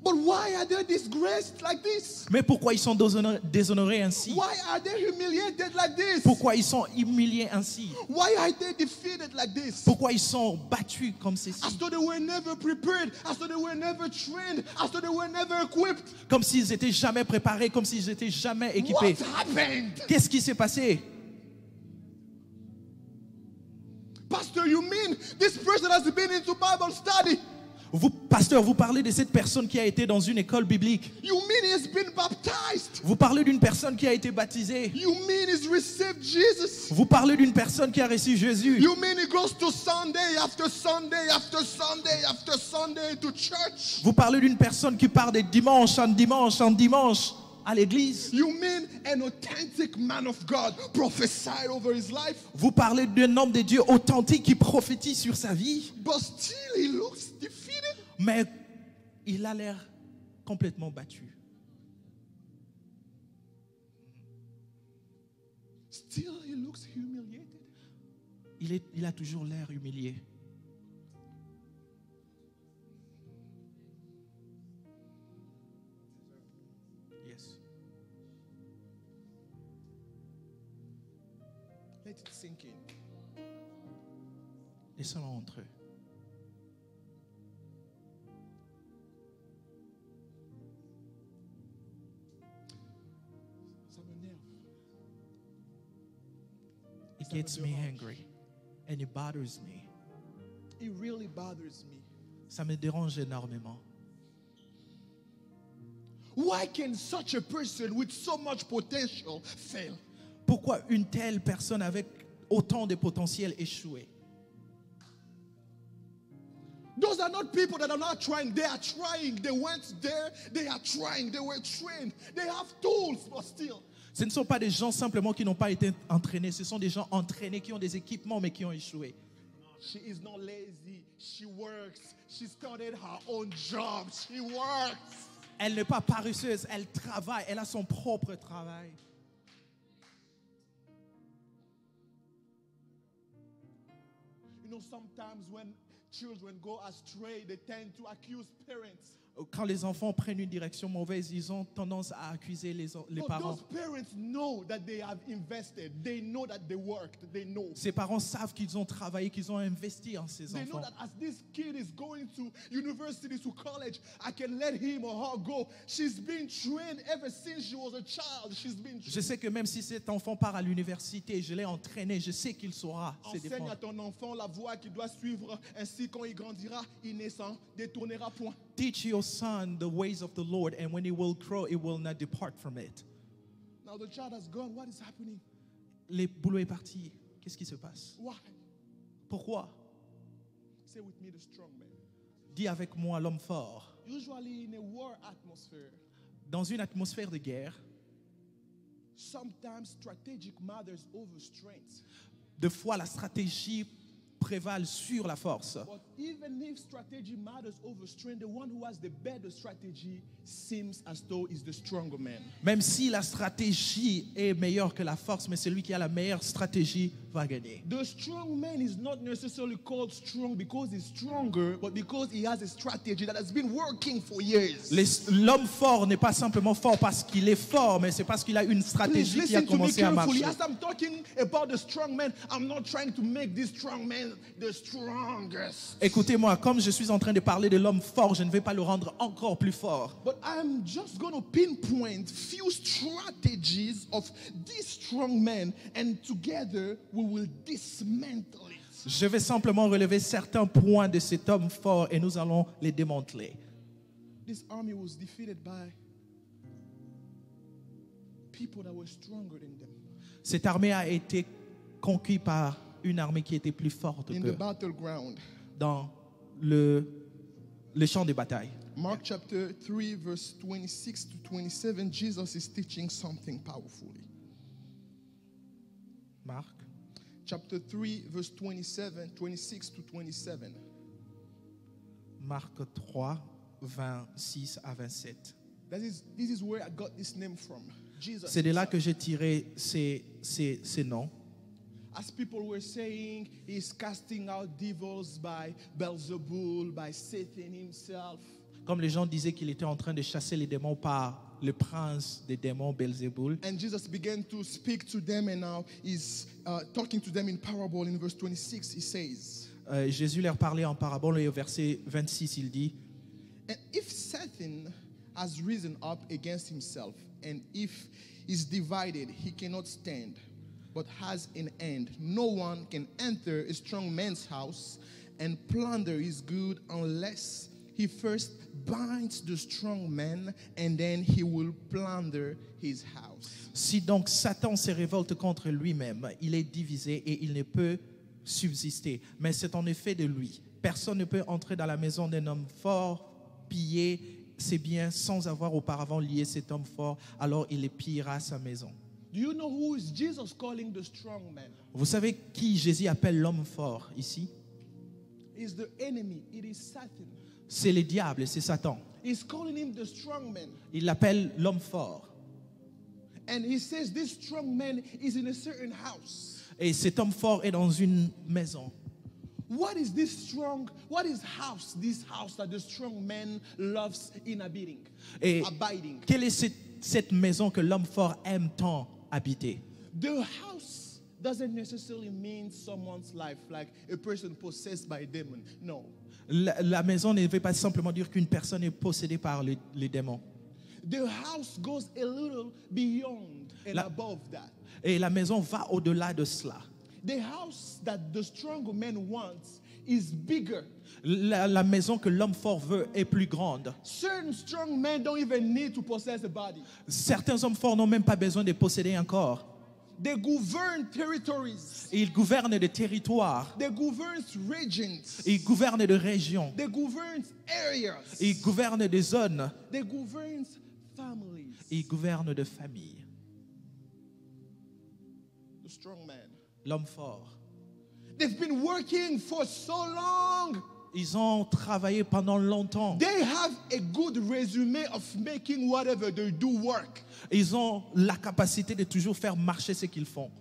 But why are they disgraced like this? Mais pourquoi ils sont déshonorés ainsi? Why are they humiliated like this? Pourquoi ils sont humiliés ainsi? Why are they defeated like this? Pourquoi ils sont battus comme ceci? As though they were never prepared, as though they were never trained, as though they were never equipped. Comme s'ils étaient jamais préparés, comme s'ils étaient jamais équipés. What happened? Qu'est-ce qui s'est passé? Pastor, you mean this person has been into Bible study? Vous, pasteur, vous parlez de cette personne qui a été dans une école biblique. You mean he's been baptized? Vous parlez d'une personne qui a été baptisée. You mean he's received Jesus? Vous parlez d'une personne qui a reçu Jésus. You mean he goes to Sunday after Sunday after Sunday after Sunday to church? Vous parlez d'une personne qui part de dimanche en dimanche en dimanche à l'église. You mean an authentic man of God prophesied over his life? Vous parlez d'un homme de Dieu authentique qui prophétise sur sa vie. But still he looks defeated. Mais il a l'air complètement battu. Still he looks humiliated. Il a toujours l'air humilié. Yes. Let it sink in. Laissons-le entre eux. Ça m'énerve. It gets me angry and it bothers me. It really bothers me. Ça me dérange énormément. Why can such a person with so much potential fail? Pourquoi une telle personne avec autant de potentiel échouer? Those are not people that are not trying. They are trying. They went there. They are trying. They were trained. They have tools, but still. Ce ne sont pas des gens simplement qui n'ont pas été entraînés. Ce sont des gens entraînés qui ont des équipements mais qui ont échoué. She is not lazy. She works. She started her own job. She works. Elle n'est pas paresseuse. Elle travaille. Elle a son propre travail. You know, sometimes when children go astray, they tend to accuse parents. Quand les enfants prennent une direction mauvaise, ils ont tendance à accuser les But parents. those parents know that they have invested. They know that they worked. They know. Ces parents savent qu'ils ont travaillé, qu'ils ont investi en ces They know enfants. that as this kid is going to university, to college, I can let him or her go. She's been trained ever since she was a child. She's been Je trained. sais que même si cet enfant part à l'université, je l'ai entraîné, je sais qu'il saura se Enseigne défendre. à ton enfant la voie qu'il doit suivre. Ainsi, quand il grandira, il ne s'en détournera point. Teach your son the ways of the Lord, and when he will grow, he will not depart from it. Now the child has gone. What is happening? Le boulot est parti. Qu'est-ce qui se passe? Why? Pourquoi? Say with me, the strong man. Dis avec moi l'homme fort. Usually in a war atmosphere, Dans une atmosphère de guerre, sometimes strategic matters over strength. de fois la stratégie prévale sur la force. But even if strategy matters over strength, the one who has the better strategy seems as though is the stronger man. Même si la stratégie est meilleure que la force, mais celui qui a la meilleure stratégie va gagner. The strong man is not necessarily called strong because he's stronger, but because he has a strategy that has been working for years. L'homme fort n'est pas simplement fort parce qu'il est fort, mais c'est parce qu'il a une Please stratégie qui a listen to me commencé à carefully. marcher. As I'm talking about the strong man, I'm not trying to make this strong man the strongest. Écoutez-moi, comme je suis en train de parler de l'homme fort, je ne vais pas le rendre encore plus fort. But I'm just going to pinpoint few strategies of this strong man, and together we will dismantle it. Je vais simplement relever certains points de cet homme fort et nous allons les démanteler. This army was defeated by people that were stronger than them. Cette armée a été conquise par une armée qui était plus forte In the qu'eux battleground. dans le champ de bataille. Mark chapter 3, verse 26 to 27, Jesus is teaching something powerfully. Marc, Chapter 3, verse 26 to 27. Marc 3, 26 à 27. This is where I got this name from. Jesus. C'est de là que j'ai tiré ces noms. As people were saying, he's casting out devils by Beelzebul, by Satan himself. Comme les gens disaient qu'il était en train de chasser les démons par le prince des démons Belzéboul. And Jesus began to speak to them, and now he's talking to them in parable. In verse 26, he says, Jésus leur parlait en parabole et au verset 26, il dit, and if Satan has risen up against himself, and if is divided, he cannot stand, but has an end. No one can enter a strong man's house and plunder his good unless he first binds the strong man, and then he will plunder his house. si donc Satan se révolte contre lui-même, il est divisé et il ne peut subsister. Mais c'est en effet de lui. Personne ne peut entrer dans la maison d'un homme fort, piller ses biens sans avoir auparavant lié cet homme fort, alors il pillera sa maison. Do you know who is Jesus calling the strong man? Vous savez qui Jésus appelle l'homme fort ici? It's the enemy. It is Satan. C'est le diable, c'est Satan. He's calling him the strong man. Il l'appelle l'homme fort. And he says this strong man is in a certain house. Et cet homme fort est dans une maison. What is this strong? What is house? This house that the strong man loves inhabiting, Et abiding. quelle est cette maison que l'homme fort aime tant habiter? The house doesn't necessarily mean someone's life, like a person possessed by a demon. No. La maison ne veut pas simplement dire qu'une personne est possédée par les démons. The house goes a little beyond and above that. Et la maison va au-delà de cela. The house that the strong man wants is bigger. La maison que l'homme fort veut est plus grande. Certain strong men don't even need to possess a body. Certains hommes forts n'ont même pas besoin de posséder un corps. They govern territories. Ils gouvernent des territoires. They govern regions. Ils gouvernent des régions. They govern areas. Ils gouvernent des zones. They govern families. Ils gouvernent des familles. The strong man. L'homme fort. They've been working for so long. Ils ont travaillé pendant longtemps. They have a good resume of making whatever they do work. Ils ont la capacité de toujours faire marcher ce qu'ils font.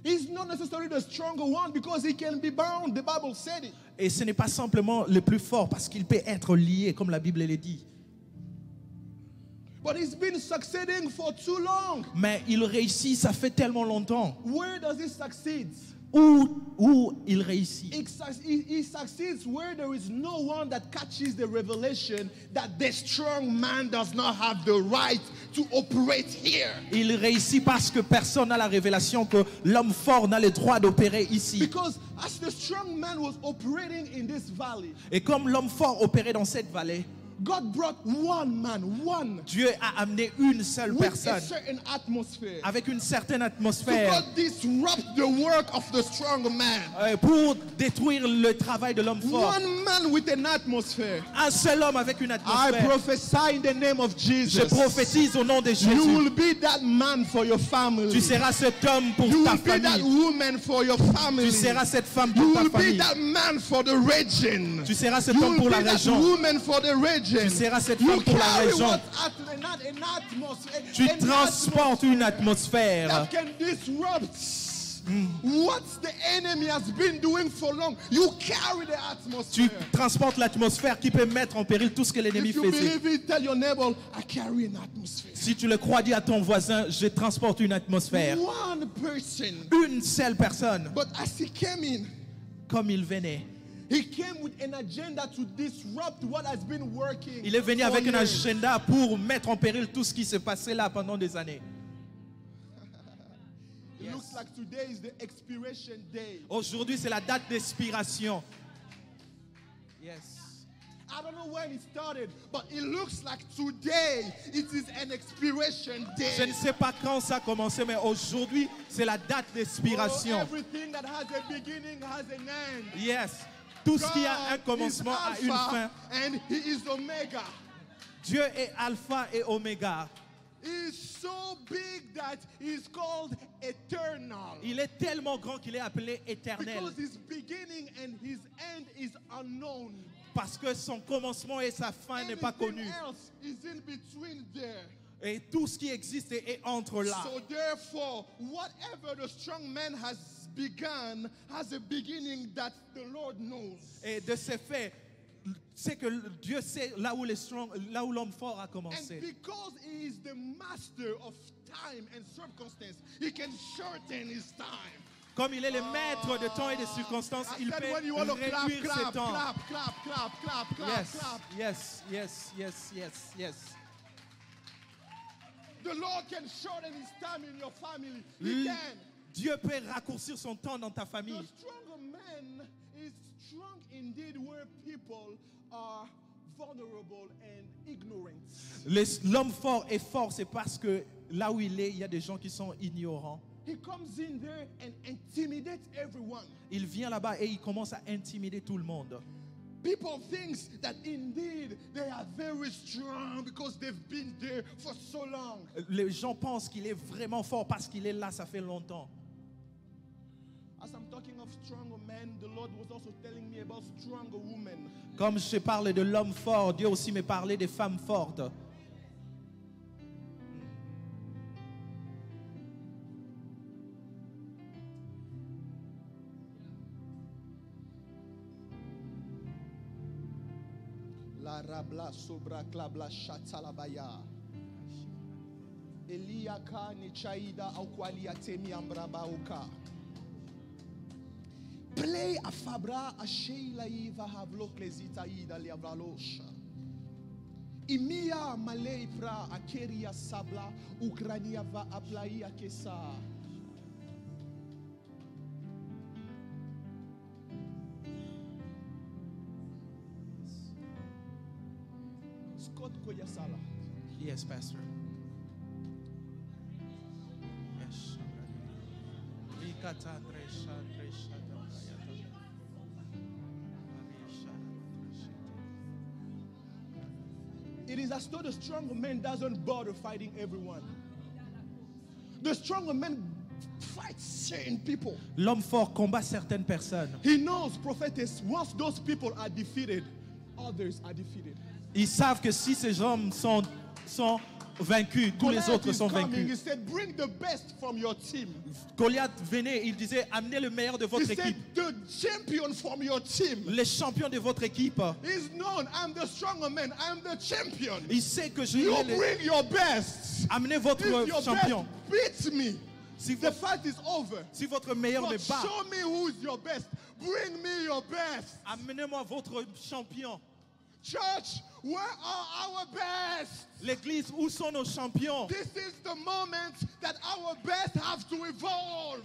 He's not necessarily the stronger one because he can be bound. The Bible said it. Et ce n'est pas simplement le plus fort parce qu'il peut être lié, comme la Bible le dit. But he's been succeeding for too long. Mais il réussit, ça fait tellement longtemps. Where does he succeed? Où il réussit? He succeeds where there is no one that catches the revelation that the strong man does not have the right to operate here. Il réussit parce que personne n'a la révélation que l'homme fort n'a le droit d'opérer ici. Because as the strong man was operating in this valley, Et comme l'homme fort opérait dans cette vallée, God brought one man, one, Dieu a amené une seule with a personne certain atmosphere avec une certaine to atmosphère God disrupt the work of the strong man. pour détruire le travail de l'homme fort. One man with an atmosphere. Un seul homme avec une I atmosphère. prophesy in the name of Je Jesus. prophétise au nom de You Jésus. will be that man for your family. Tu seras cet homme pour You ta will be that famille. woman for your family. Tu seras cette femme You pour ta will be famille. that man for the region. Tu seras cet You homme will pour be la that région. woman for the region. Tu seras cette You femme pour la carry région. what an atmosphere. Tu an transportes une atmosphere atmosphère that can disrupt what the enemy has been doing for long. You carry the Tu atmosphere. transportes l'atmosphère qui peut mettre en péril tout ce que l'ennemi If you faisait. believe it, tell your neighbor, I carry an atmosphere. Si tu le crois, dis à ton voisin, je transporte une atmosphère. One person. Une seule personne, But as he came in, comme il venait. he came with an agenda to disrupt what has been working. Il est venu for avec un years. agenda pour mettre en péril tout ce qui se passait là pendant des années. It looks like today is the expiration day. Aujourd'hui, c'est la date d'expiration. Yes. I don't know when it started, but it looks like today it is an expiration day. Je ne sais pas quand ça a commencé, mais aujourd'hui, c'est la date Oh, d'expiration. everything that has a beginning has an end. Yes. Tout ce qui a un God commencement is a une fin. Alpha and he is Omega. Dieu est Alpha et Oméga. He is so big that he is called eternal. Il est tellement grand qu'il est appelé éternel. Because his beginning and his end is unknown. Parce que son commencement et sa fin n'est pas Anything connu. else is in between there. Et tout ce qui existe est entre là. So therefore, whatever the strong man has begun has a beginning that the Lord knows. Et de ce fait, c'est que Dieu sait là où l'homme fort a And commencé. because he is the master of time and circumstance, he can shorten his time. Comme il est le maître de temps et de circonstances, I il said peut when you want to clap, réduire ses clap, temps. clap, clap, clap, clap, clap, Yes, clap. yes, yes, yes, yes, yes. The Lord can shorten his time in your family. He can. Dieu peut raccourcir son temps dans ta The famille. stronger man is strong indeed where people are vulnerable and ignorant. L'homme fort est fort, c'est parce que là où il est, il y a des gens qui sont ignorants. He comes in there and intimidates everyone. Il vient là-bas et il commence à intimider tout le monde. People think that indeed they are very strong because they've been there for so long. Les gens pensent qu'il est vraiment fort parce qu'il est là, ça fait longtemps. As I'm talking of stronger men, the Lord was also telling me about stronger women. Comme je parle de l'homme fort, Dieu aussi me parlait des femmes fortes. La rabla sobra klabla shatalabaya. Elia ka ni chaida au kwalia temi ambrabauka. Play a fabra a sheila iva havlo klezita ida liavralosha. Imia malei pra a keria sabla Ukrania va aplaia kesa. Scott Koyasala. Yes, Pastor. Yes. It is as though the stronger man doesn't bother fighting everyone. The stronger man fights certain people. L'homme fort combat certaines personnes. He knows, prophetess, once those people are defeated, others are defeated. Ils savent que si ces hommes sont vaincu, tous les Goliath autres is sont coming. vaincus. He said, bring the best from your team. Goliath venait, il disait, amenez le meilleur de He votre said, équipe. the champion from your team. Les champions de votre équipe. He's known. I'm the stronger man. I'm the champion. Il sait que je You vais les... bring your best. Amenez If votre your champion. best beats me, Si, the fight is over. si votre meilleur me But bat, show me who's your best. Bring me your best. amenez-moi votre champion. Church, where are our best? L'église, où sont nos champions? This is the moment that our best have to evolve.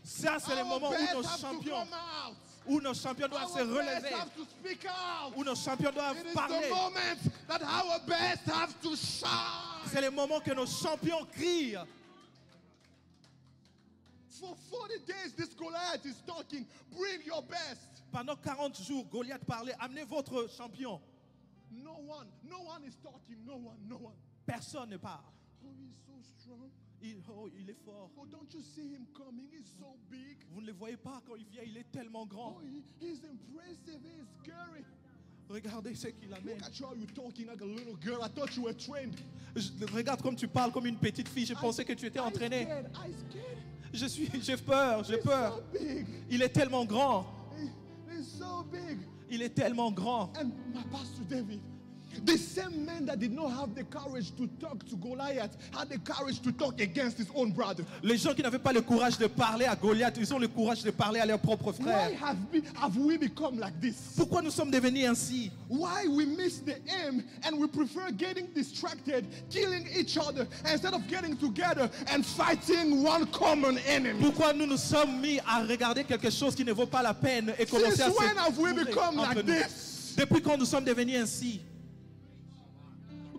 Ça, c'est le Our moment best où nos have to champions, come out. où nos champions doivent se Our best relever, have to speak out. où nos champions doivent It is parler. the moment that our best have to shine. C'est le moment que nos champions crient. For 40 days, this Goliath is talking. Bring your best. Pendant 40 jours, Goliath parlait, amenez votre champion. No one is talking. No one. Personne ne parle. Oh, he's so strong. Il est fort. Oh, don't you see him coming? He's so big. Vous ne le voyez pas quand il vient, il est tellement grand. Oh, he's impressive. He's scary. Regardez ce qu'il amène. Look at you, how you talking like a little girl. I thought you were trained. Regarde comme tu parles comme une petite fille. Je pensais que tu étais entraîné. I scared. J'ai peur, j'ai He's peur. so big. Il est tellement grand. He's so big. Il est tellement grand. And my pastor David, the same man that did not have the courage to talk to Goliath had the courage to talk against his own brother. Les gens qui n'avaient pas le courage de parler à Goliath, ils ont le courage de parler à leurs propres Why frères. have we become like this? Pourquoi nous sommes devenus ainsi? Why we miss the aim and we prefer getting distracted, killing each other, instead of getting together and fighting one common enemy? Pourquoi nous nous sommes mis à regarder quelque chose qui ne vaut pas la peine et commencer à Since se when have we bourrer become entre like nous? this? Depuis quand nous sommes devenus ainsi?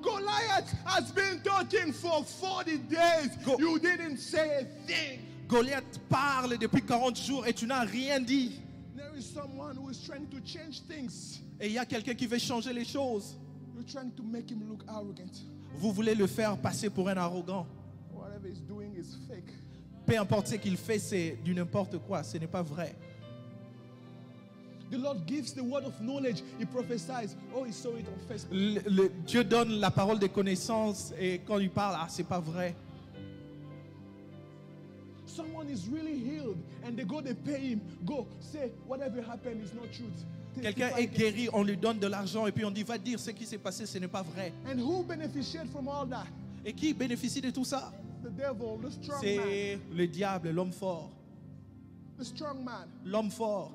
Goliath has been talking for 40 days. Go- You didn't say a thing. Goliath parle depuis 40 jours et tu n'as rien dit. There is someone who is trying to change things. Et il y a quelqu'un qui veut changer les choses. You're trying to make him look arrogant. Vous voulez le faire passer pour un arrogant. Whatever he's doing is fake. Peu importe ce qu'il fait, c'est du n'importe quoi. Ce n'est pas vrai. The Lord gives the word of knowledge. He prophesies. Oh, he saw it on Facebook. Dieu donne la parole de connaissance et quand il parle, c'est pas vrai. Someone is really healed and they pay him. Go, say whatever happened is not truth. Quelqu'un est guéri, on lui donne de l'argent et puis on dit va dire ce qui s'est passé, ce n'est pas vrai. And who beneficiated from all that? Et qui bénéficie de tout ça? The devil, the strong man. C'est le diable, l'homme fort. The strong man. L'homme fort.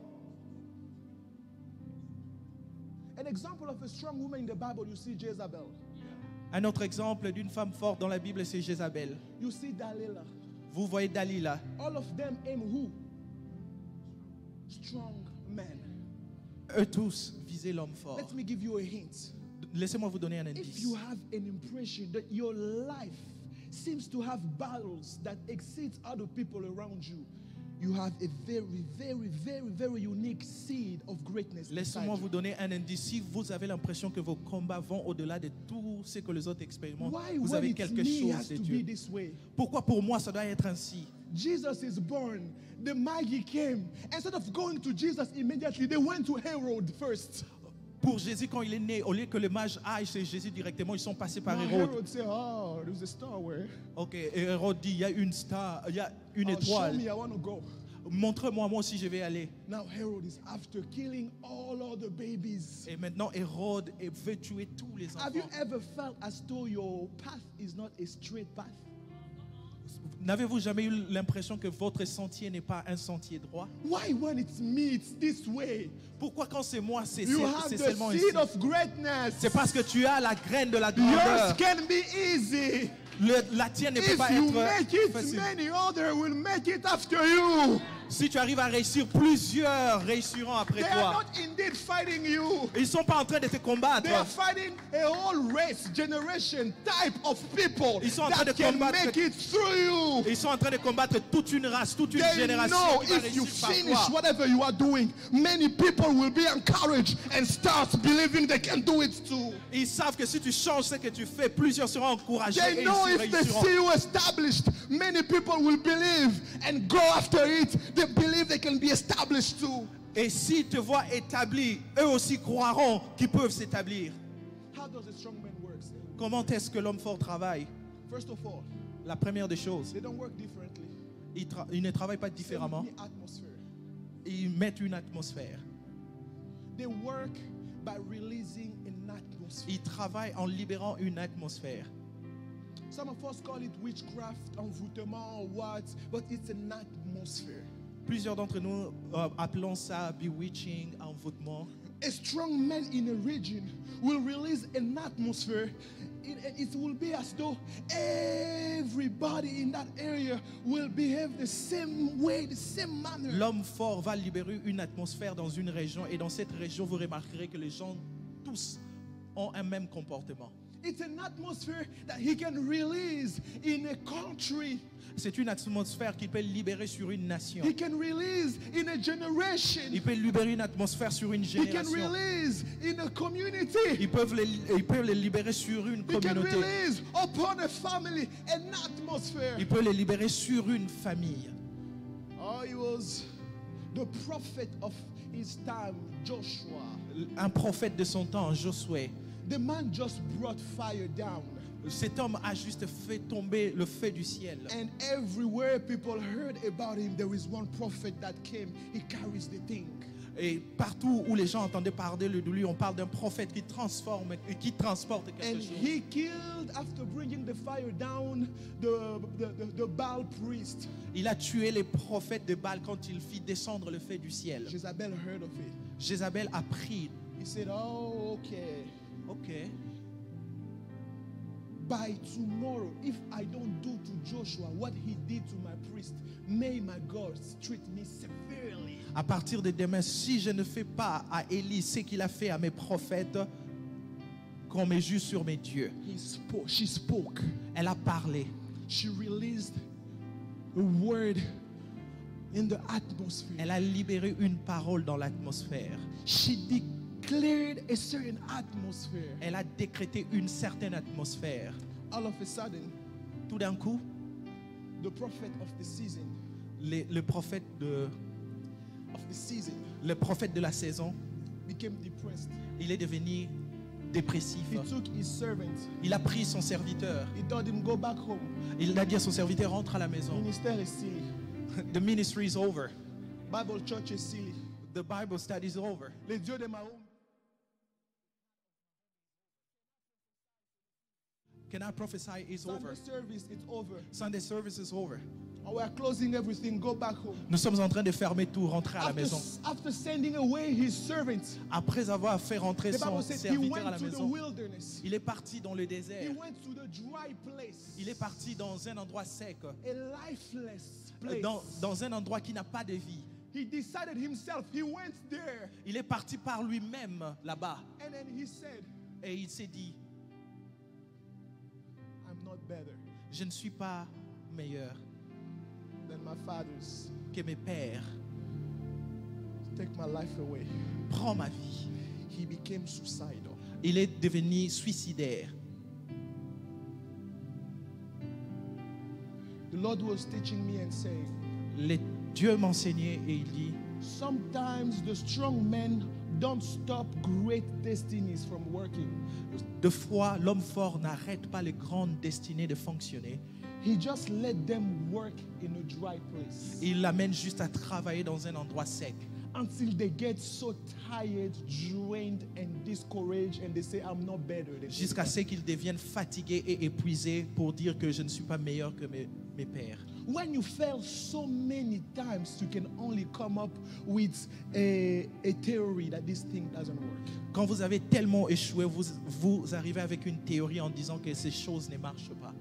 An example of a strong woman in the Bible, you see Jezebel. Un autre exemple d'une femme forte dans la Bible, c'est Jézabel. You see Delilah. Vous voyez Dalila. All of them aim who? Strong men. Eux tous visaient l'homme fort. Let me give you a hint. Laissez-moi vous donner un If indice. you have an impression that your life seems to have battles that exceed other people around you, you have a very unique seed of greatness. Laissez-moi inside vous you. donner un indice. Si vous avez l'impression que vos combats vont au-delà de tout ce que les autres expérimentent, Why vous when avez it's quelque me chose has de to be Dieu. this way? Pourquoi pour moi ça doit être ainsi? Jesus is born. The Magi came. Instead of going to Jesus immediately, they went to Herod first. Pour Jésus, quand il est né, au lieu que le mage aille chez Jésus directement, ils sont passés par Now Hérode. Herod said, "Oh, there's a star where? Ok, et Hérode dit, il y a une star, il y a une Oh, show étoile. me, I want to go." Montre-moi, moi aussi je vais aller. Now Herod is after killing all other babies. Et maintenant, Hérode veut tuer tous les Have you enfants. ever felt as though your path is not a straight path? N'avez-vous jamais eu l'impression que votre sentier n'est pas un sentier droit? Why when it's me, it's this way? Pourquoi quand c'est moi, c'est You have the seulement ici? seed of greatness. C'est parce que tu as la graine de la Yours grandeur. can be easy. La tienne ne peut If pas you être make it, facile. many others will make it after you. Si tu arrives à réussir, plusieurs réussiront après They are toi. not indeed fighting you. Ils ne sont pas en train de te combattre. They are fighting a whole race, generation, type of people Ils sont en train that de can combattre- make it through you. Ils sont en train de combattre toute une race, toute une They génération know qui va if you réussir par finish toi. whatever you are doing, many people will be encouraged and start believing they can do it too. Ils savent que si tu changes ce que tu fais, plusieurs seront encouragés et They ils know if they réussiront. see you established, many people will believe and go after it. They believe they can be established too. Et s'ils te voient établi, eux aussi croiront qu'ils peuvent s'établir. How does a strong man work? Comment est-ce que l'homme fort travaille? First of all, La première des choses, they don't work differently. ils ne travaillent pas différemment. Same with the atmosphere. Ils mettent une atmosphère. They work by releasing an atmosphere. Ils travaillent en libérant une atmosphère. Some of us call it witchcraft, envoûtement, or what, but it's an atmosphere. Plusieurs d'entre nous appelons ça bewitching, envoûtement. A strong man in a region will release an atmosphere. It will be as though everybody in that area will behave the same way, the same manner. L'homme fort va libérer une atmosphère dans une région et dans cette région, vous remarquerez que les gens tous ont un même comportement. It's an atmosphere that he can release in a country. C'est une atmosphère qu'il peut libérer sur une nation. He can release in a generation. Il peut libérer une atmosphère sur une He can génération. release in a community. Ils peuvent les libérer sur une He can communauté. release upon a family, an atmosphere. Il peut les libérer sur une famille. Oh, he was the prophet of his time, Joshua. Un prophète de son temps, Josué. The man just brought fire down. Cet homme a juste fait tomber le feu du ciel. And everywhere people heard about him, there is one prophet that came. He carries the thing. Et partout où les gens entendaient parler de lui, on parle d'un prophète qui transforme et qui transporte quelque And chose. he killed, after bringing the fire down, the Baal priest. Il a tué les prophètes de Baal quand il fit descendre le feu du ciel. Jezebel heard of it. Jézabel a pris. He said, oh, okay. Ok. By tomorrow, if I don't do to Joshua what he did to my priest, may my God treat me severely. À partir de demain, si je ne fais pas à Élie ce qu'il a fait à mes prophètes, qu'on me juge sur mes dieux. She spoke. Elle a parlé. She released a word in the atmosphere. Elle a libéré une parole dans l'atmosphère. She declared a certain atmosphere. Elle a décrété une certaine atmosphère. All of a sudden, Tout d'un coup, the prophet of the season, le prophète de la saison, became depressed. il est devenu dépressif. He took his servant. Il a pris son serviteur. He told him, go back home. Il a dit à son serviteur, rentre à la maison. Minister is silly. The ministry is over. Bible church is silly. The Bible study is over. Les dieux de Mahom. Can I prophesy it's over? Sunday service, it's over. Sunday service is over. We are closing everything. Go back home. Nous sommes en train de fermer tout, rentrer à la maison. After sending away his servants, Après avoir fait rentrer the son Bible said he serviteur à went la to the maison, wilderness. il est parti dans le He désert. went to the dry place. Il est parti dans un endroit sec, A lifeless place. dans un endroit qui n'a pas de vie. He decided himself. He went there. Il est parti par lui-même là-bas. And then he said, Et il s'est dit, I'm not better je ne suis pas meilleur than my fathers. que mes pères. Take my life away. Prends ma vie. He became suicidal. Il est devenu suicidaire. The Lord was teaching me and saying, Dieu m'enseignait et il dit, sometimes the strong men don't stop great destinies from working. deux fois, l'homme fort n'arrête pas les grandes destinées de fonctionner. He just let them work in a dry place Il l'amène juste à travailler dans un endroit sec. until they get so tired, drained, and discouraged, and they say, I'm not better than Jusqu'à this ce qu'ils deviennent fatigués et épuisés pour dire que je ne suis pas meilleur que mes pères. guy." When you fail so many times, you can only come up with a theory that this thing doesn't work. Quand vous avez tellement échoué, vous arrivez avec une théorie en disant que ces choses ne marchent pas.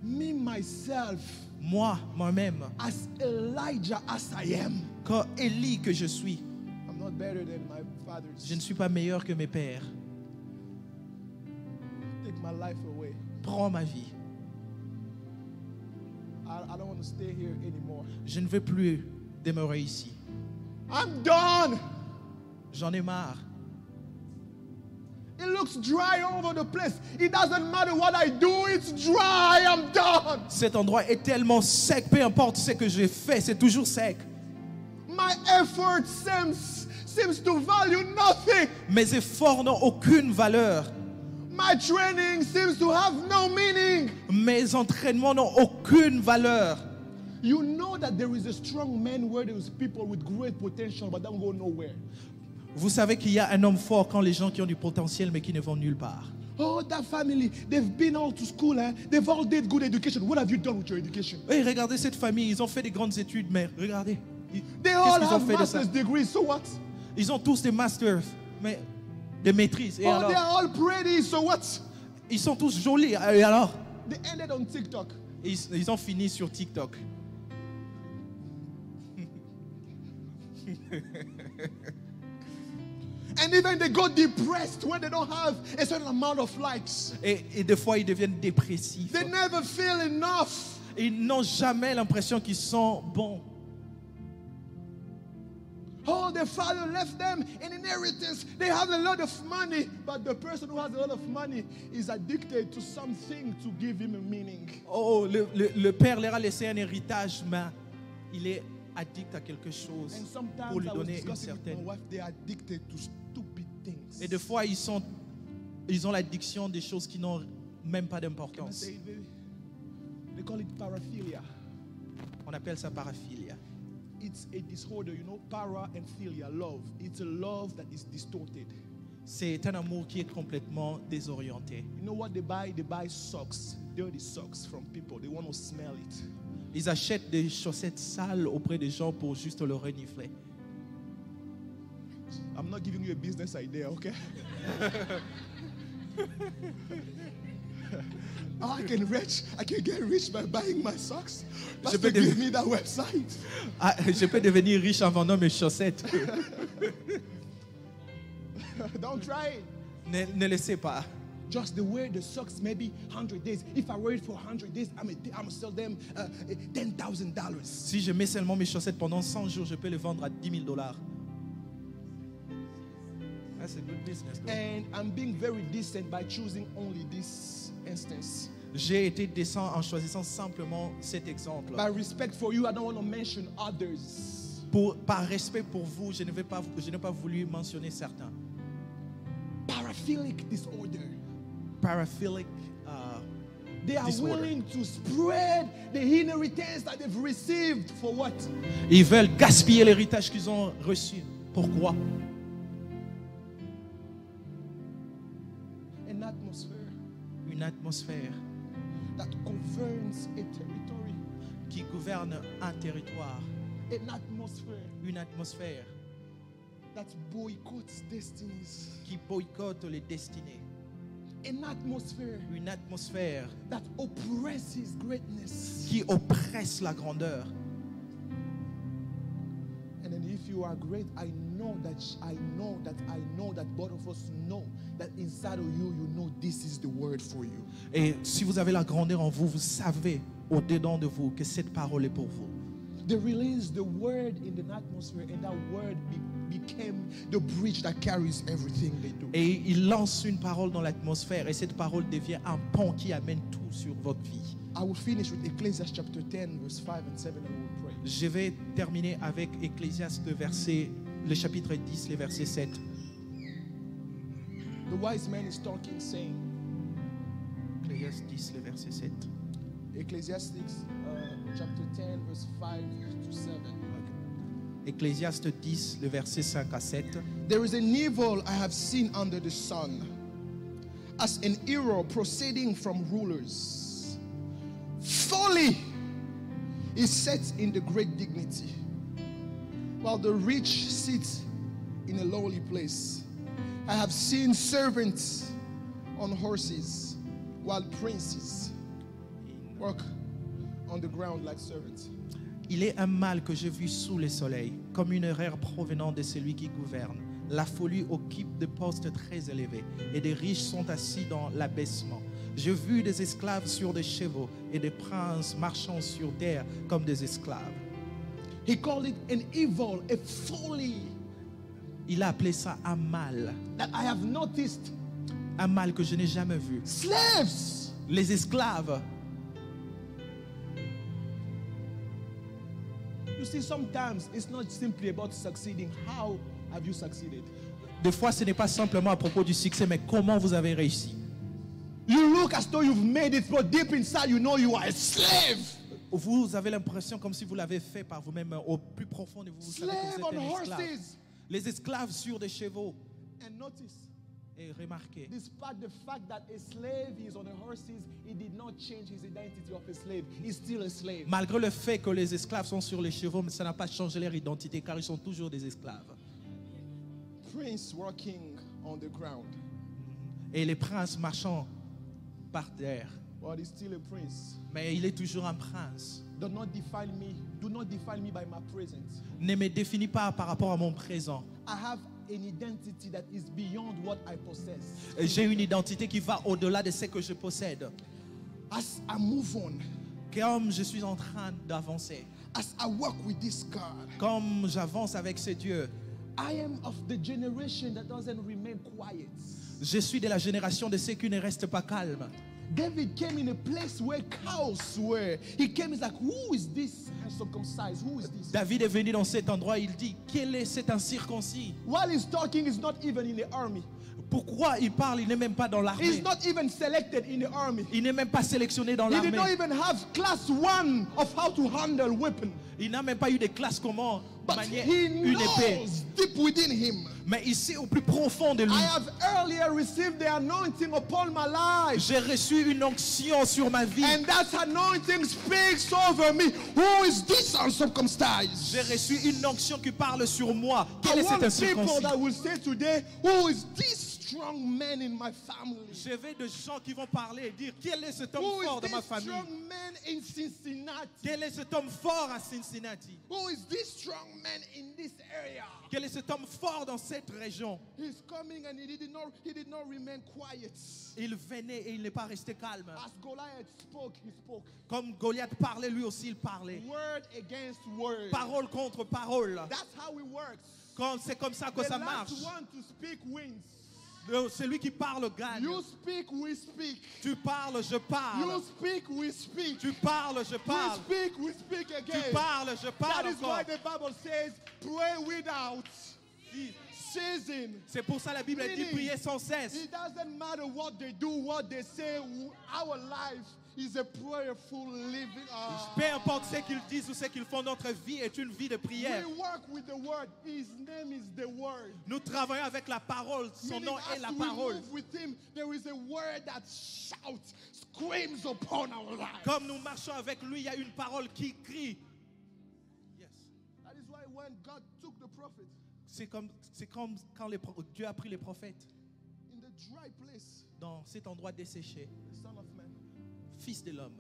Me, myself, Moi-même, as Elijah as I am, quand Élie que je suis, I'm not better than my fathers. je ne suis pas meilleur que mes pères. Take my life away. Prends ma vie. I don't want to stay here anymore. Je ne veux plus demeurer ici. I'm done. J'en ai marre. It looks dry all over the place. It doesn't matter what I do, it's dry. I'm done. Cet endroit est tellement sec, peu importe ce que je fais, c'est toujours sec. My effort seems to value nothing. Mes efforts n'ont aucune valeur. My training seems to have no meaning. Mes entraînements n'ont aucune valeur. You know that there is a strong man where there is people with great potential but don't go nowhere. Vous savez qu'il y a un homme fort quand les gens qui ont du potentiel mais qui ne vont nulle part. Oh, that family, they've been all to school, they've all did good education. What have you done with your education? Et regardez cette famille, ils ont fait des grandes études, mais regardez. They all have master's degrees, so what? Ils ont tous des masters, mais des maîtrises. Et Oh, alors? they are all pretty, so what? Ils sont tous jolis, et alors? They ended on TikTok. Ils ont fini sur TikTok. And even they got depressed when they don't have a certain amount of likes. Et des fois, ils deviennent dépressifs. They never feel enough. Ils n'ont jamais l'impression qu'ils sont bons. Oh, their father left them an inheritance. They have a lot of money, but the person who has a lot of money is addicted to something to give him a meaning. Oh, le père leur a laissé un héritage, mais il est addict à quelque chose And sometimes pour lui I was donner une discussing with my certaine. wife, they are addicted to stupid things. Et des fois, ils ont l'addiction des choses qui n'ont même pas Can I d'importance. say it, baby? They call it paraphilia. On appelle ça paraphilia. It's a disorder, you know, para and philia, love. It's a love that is distorted. C'est un amour qui est complètement désorienté. You know what they buy? They buy socks, dirty socks from people. They want to smell it. Ils achètent des chaussettes sales auprès des gens pour juste le renifler. I'm not giving you a business idea, okay? I can get rich by buying my socks. Pastor, give me that website. Ah, je peux devenir riche en vendant mes chaussettes. Don't try it. Ne laissez pas. Just the way the socks, maybe 100 days. If I wear it for 100 days, I'm gonna sell them $10,000. Si je mets seulement mes chaussettes pendant 100 jours, je peux les vendre à $10,000. That's a good business. Though. And I'm being very decent by choosing only this instance. J'ai été décent en choisissant simplement cet exemple. By respect for you, I don't want to mention others. Par respect pour vous, je n'ai pas voulu mentionner certains. Paraphilic disorder. Paraphilic. They are Disorder. willing to spread the inheritance that they've received for what? Ils veulent gaspiller l'héritage qu'ils ont reçu. Pourquoi? An atmosphere Une atmosphère that governs a territory. qui gouverne un territoire. An atmosphere Une atmosphère that boycotts destinies. qui boycotte les destinées. An atmosphere Une atmosphère that oppresses greatness. qui oppresse la grandeur. And then if you are great, I know that both of us know that inside of you, you know this is the word for you. Et si vous avez la grandeur en vous, vous savez au-dedans de vous que cette parole est pour vous. They released the word in the atmosphere, and that word became the bridge that carries everything they do. Et il lance une parole dans l'atmosphère et cette parole devient un pont qui amène tout sur votre vie. I will finish with Ecclesiastes chapter 10, verse 5 and 7, and we will pray. Je vais terminer avec Ecclésiaste le chapitre 10, les versets 7. The wise man is talking, saying, Ecclésiaste 10, le verset 7. Ecclesiastes chapter 10, verse 5 to 7. Ecclésiaste 10, le verset 5 à 7. There is an evil I have seen under the sun, as an error proceeding from rulers. Folly is set in the great dignity, while the rich sit in a lowly place. I have seen servants on horses, while princes walk on the ground like servants. Il est un mal que j'ai vu sous le soleil, comme une erreur provenant de celui qui gouverne. La folie occupe des postes très élevés, et des riches sont assis dans l'abaissement. J'ai vu des esclaves sur des chevaux, et des princes marchant sur terre comme des esclaves. He called it an evil, a folly Il a appelé ça un mal noticed. Un mal que je n'ai jamais vu. Slaves! Les esclaves. You see, sometimes it's not simply about succeeding. How have you succeeded? Des fois, ce n'est pas simplement à propos du succès, mais comment vous avez réussi. look as though you've made it, but deep inside you know you are a slave. Vous avez l'impression comme si vous l'avez fait par vous-même au plus profond de vous. Vous savez que Slave vous êtes on un esclave. horses. Les esclaves sur des chevaux. And notice, Et remarquez, despite the fact that a slave is on the horses, he did not change his identity of a slave. He's still a slave. malgré le fait que les esclaves sont sur les chevaux, mais ça n'a pas changé leur identité car ils sont toujours des esclaves. Prince walking on the ground, Et les princes marchant par terre. but he's still a prince. Mais il est toujours un prince. Do not define me. Do not define me by my present. Ne me définis pas par rapport à mon présent. I have an identity that is beyond what I possess. J'ai une identité qui va au-delà de ce que je possède. As I move on, Comme je suis en train d'avancer, as I walk with this God, comme j'avance avec ce Dieu, I am of the generation that doesn't remain quiet. je suis de la génération de ceux qui ne restent pas calmes. David came in a place where cows were. He came, he's like, who is this uncircumcised? Who is this? David est venu dans cet endroit, il dit, quel est cet incirconcis? While he's talking, he's not even in the army. Pourquoi il parle? Il n'est même pas dans He's l'armée. not even selected in the army. Il n'est même pas sélectionné dans He did not l'armée. even have class 1 of how to handle weapon. Il n'a même pas eu de classe comment But manier he une épée. knows deep within him, Mais il sait au plus profond de lui. I have earlier received the anointing upon my life. J'ai reçu une onction sur ma vie. And that anointing speaks over me. Who is this uncircumcised? J'ai reçu une onction qui parle sur moi. Quel I est cet want people incirconcis? that will say today, who is this strong man in my family? Je vais de gens qui vont parler et dire quel est cet homme Who fort is de ma this famille? strong man in Cincinnati? Quel est cet homme fort à Cincinnati? Who is this strong man in this area? Quel est cet homme fort dans cette région? He's coming and he did not remain quiet. Il venait et il n'est pas resté calme. As Goliath spoke, he spoke. Comme Goliath parlait, lui aussi il parlait. Word against word. Parole contre parole. That's how it works. C'est comme ça que The ça last marche. one to speak wins. Celui qui parle gagne. You speak, we speak. Tu parles, je You parle. speak, we speak. Tu parles, je We parle. speak, we speak Tu again. parles, je That parle is why encore. the Bible says, pray without ceasing. C'est pour ça la Bible dit Meaning, prier sans cesse. It doesn't matter what they do, what they say. Our life is a prayerful living. Peu importe ce qu'ils disent ou ce qu'ils font, notre vie est une vie de prière. We work with the word. His name is the word. Nous travaillons avec la parole. Son Meaning, nom est as la we parole. move with him, there is a word that shouts, screams upon our lives. Comme nous marchons avec lui, il y a une parole qui crie. Yes. That is why when God took the prophet C'est comme quand Dieu a pris les prophètes in the dry place, dans cet endroit desséché. the Son of Man, Fils de l'homme.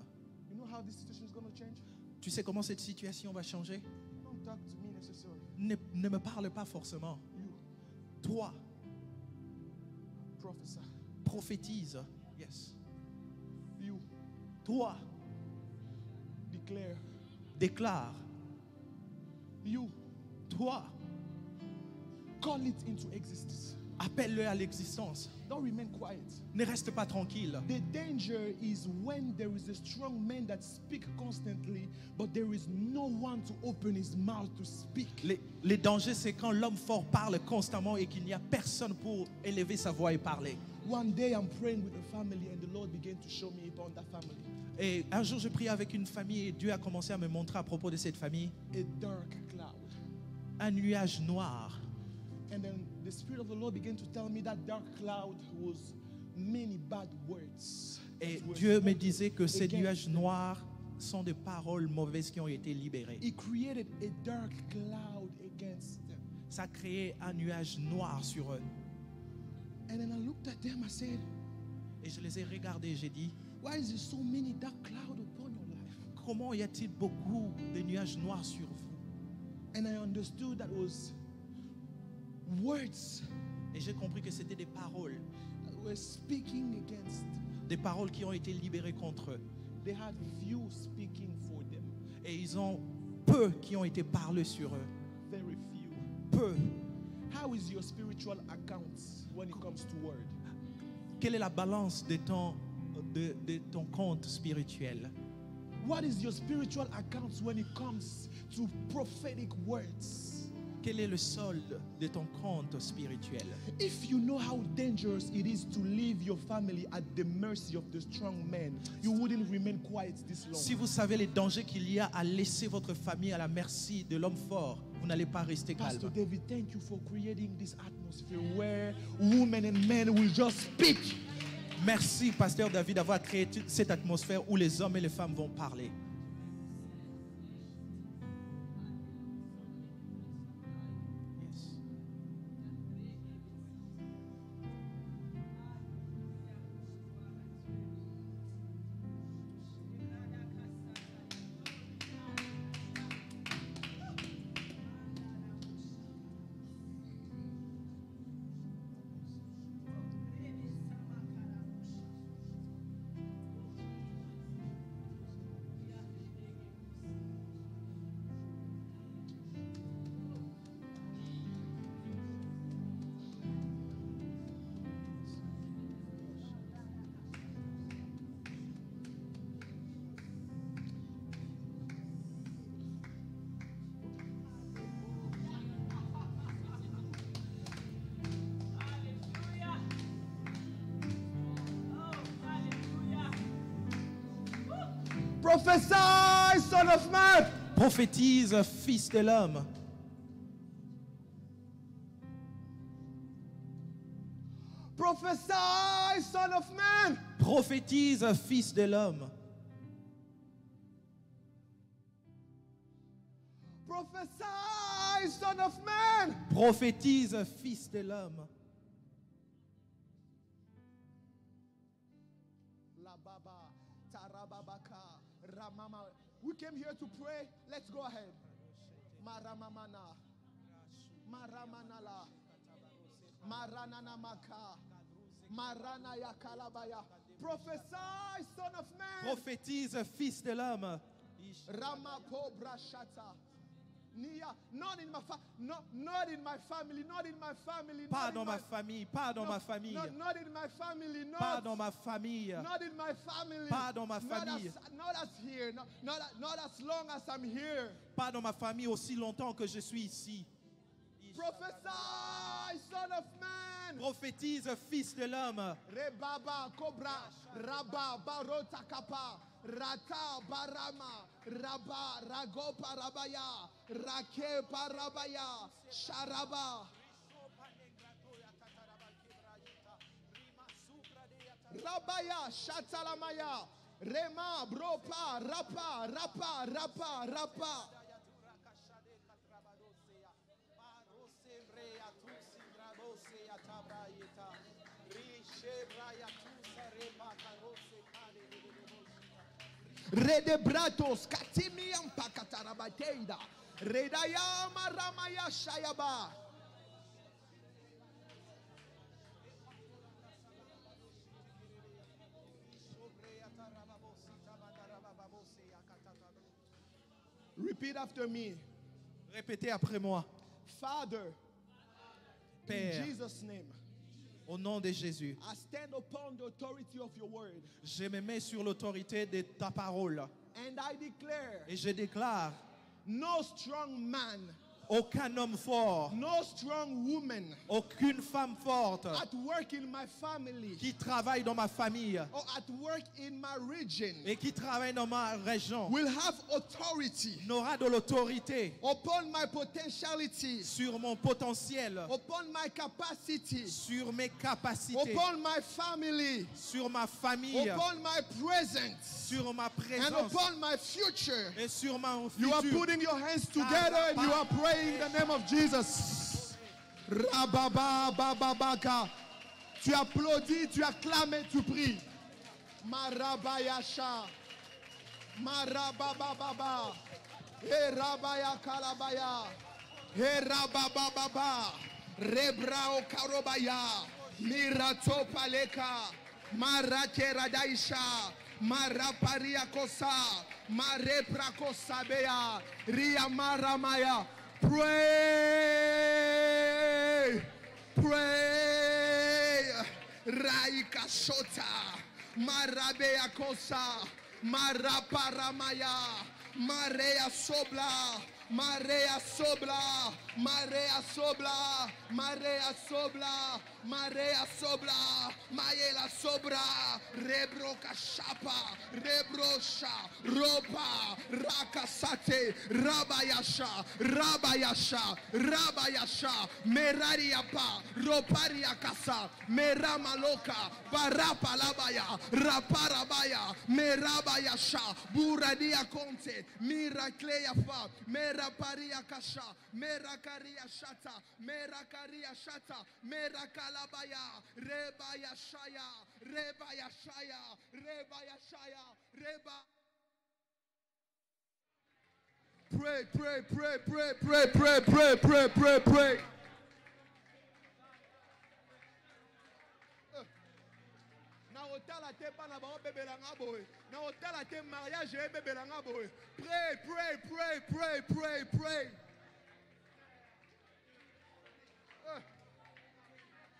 you know how this situation is going to change? Tu sais comment cette situation va changer? Don't talk to me necessarily. Ne me parle pas forcément. You Toi, prophesy. prophétise. Yes. You Toi, declare. déclare. You Toi, call it into existence. appelle-le à l'existence. Don't remain quiet. Ne reste pas tranquille. The danger is when there is a strong man that speaks constantly, but there is no one to open his mouth to speak. Les dangers, c'est quand l'homme fort parle constamment et qu'il n'y a personne pour élever sa voix et parler. One day I'm praying with a family and the Lord began to show me upon that family Et un jour, je priais avec une famille et Dieu a commencé à me montrer à propos de cette famille a dark cloud. un nuage noir. And then the Spirit of the Lord began to tell me that dark cloud was many bad words. Et that were Dieu me spoken disait que ces against nuages them. noirs sont des paroles mauvaises qui ont été libérées. He created a dark cloud against them. Ça a créé un nuage noir sur eux. And then I looked at them, I said, Et je les ai regardés et j'ai dit, why is there so many dark clouds upon your life? comment y a-t-il beaucoup de nuages noirs sur vous? And I understood that was words Et j'ai compris que c'était des paroles. that were speaking against them. Des paroles qui ont été libérées contre eux. They had few speaking for them. Et ils ont peu qui ont été parlés sur eux. Very few. Peu. How is your spiritual account when it comes to word? Quelle est la balance de ton compte spirituel? What is your spiritual account when it comes to prophetic words? quel est le solde de ton compte spirituel? If you know how dangerous it is to leave your family at the mercy of the strong man, you wouldn't remain quiet this long. Si vous savez les dangers qu'il y a à laisser votre famille à la merci de l'homme fort, vous n'allez pas rester Pastor calme. David, thank you for creating this atmosphere where women and men will just speak. Merci, Pasteur David, d'avoir créé cette atmosphère où les hommes et les femmes vont parler. Yes. Prophesy, son of man. Prophétise, fils de l'homme. Prophesy, son of man. Prophétise, fils de l'homme. Prophesy, son of man. Prophétise, fils de l'homme. La baba, tarababaka, ramama. We came here to pray. Let's go ahead. Maramamana. Maramanala. Maranana maka. Marana yakalabaya. Prophesy, son of man. Prophétise, fils de l'homme. Ramapo brashata. Nia, not in my not in my family, not in my family. Pas not dans in ma my- famille, pas dans ma famille. Not in my family, Pas not, dans ma famille. not in my family. Pas dans ma Not famille. not as here, not as long as I'm here. Pas dans ma famille aussi longtemps que je suis ici. Prophesy, son of man. Prophétise, fils de l'homme. Rebaba, Cobra, Rabba, Barota Kapa, Rata, Barama, Rabba, Ragopa, Rabaya, Rake, Parabaya, Sharaba. Rabaya, Shatalamaya, Rema, Bropa, Rapa, Rapa, Rapa, Rapa. Rede bratos, katimiam pakatarabateida. Redayama ramaya shayaba. Repeat after me. Répétez après moi. Father, in Père, Jesus' name, au nom de Jésus, I stand upon the authority of your word. je me mets sur l'autorité de ta parole And I declare et je déclare no strong man, aucun homme fort, no strong woman aucune femme forte at work in my family qui travaille dans ma famille or at work in my region et qui travaille dans ma région will have authority n'aura de l'autorité upon my potentiality, sur mon potentiel, upon my capacity, sur mes capacités, upon my family, sur ma famille, upon my present, sur ma and présence upon my future. et sur mon You are futur. putting your hands together and you are praying in the name of Jesus. Rababa bababaka. Tu applaudis, tu acclames, tu pries. Marabayasha. Marabababa. He rabaya kalabaya. He rabababa. Rebrao karobaya. Mirato paleka. Marake radaisha. Maraparia kosa. Marepra kosabea. Ria maramaya. Pray. Pray. Raika shota. Marabea kosa. Maraparamaya. Marea sobla. Marea sobla. Marea sobla, marea sobla, marea sobla, maela sobra, rebro kashapa, rebrosha, ropa, rakasate, rabayasha, rabayasha, rabayasha, merariapa, roparia kasa, meramaloka, barapa labaya, raparabaya, merabayasha, buradia conte, miraclea fa, meraparia kasha, merakaria shata, merakaria shata, merakalabaya, rebayashaya, rebayashaya, rebayashaya, reba. Pray, pray, pray, pray, pray, pray, pray, pray, pray, pray. Na otala te pa na ba bebe la ngaboy. Na otala te mariage e bebe la ngaboy. Pray, pray, pray, pray, pray, pray.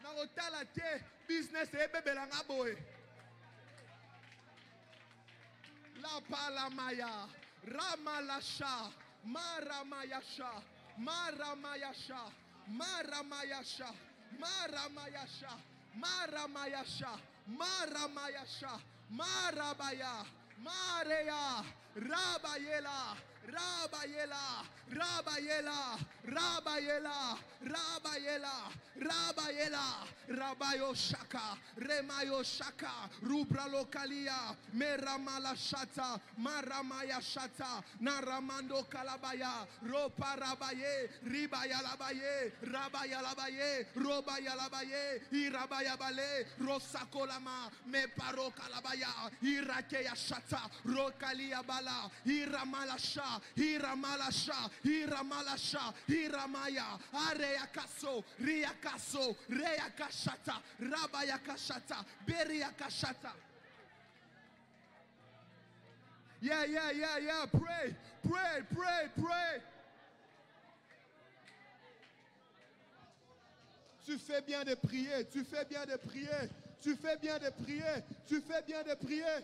Na otala te business e bebe la ngaboy. La palamaya, Ramalasha, Maramayasha, Maramayasha, Maramayasha, Maramayasha, Maramayasha, Maramayasha, Marabaya, Marea, Rabayela, Rabayela, Rabayela, Rabayela, Rabayela, Rabayela, Rabayo Shaka, Remayo Shaka, Rubra Lokalia, Meramala Shata, Maramaya Shata, Naramando Kalabaya, Ropa Rabaye, Ribaya Labaye, Rabaya Labaye, Robaya Labaye, Irabaya Bale, Rosakolama, Meparo Kalabaya, Irakeya Shata, Rokalia Bala, Iramalasha, Iramalasha, Iramalasha, Iramaya, Areakaso, Riakaso, Reakashata, Rabayakashata, Beriakashata. Yeah. Pray, pray, pray, pray. Tu fais bien de prier, tu fais bien de prier, tu fais bien de prier, tu fais bien de prier.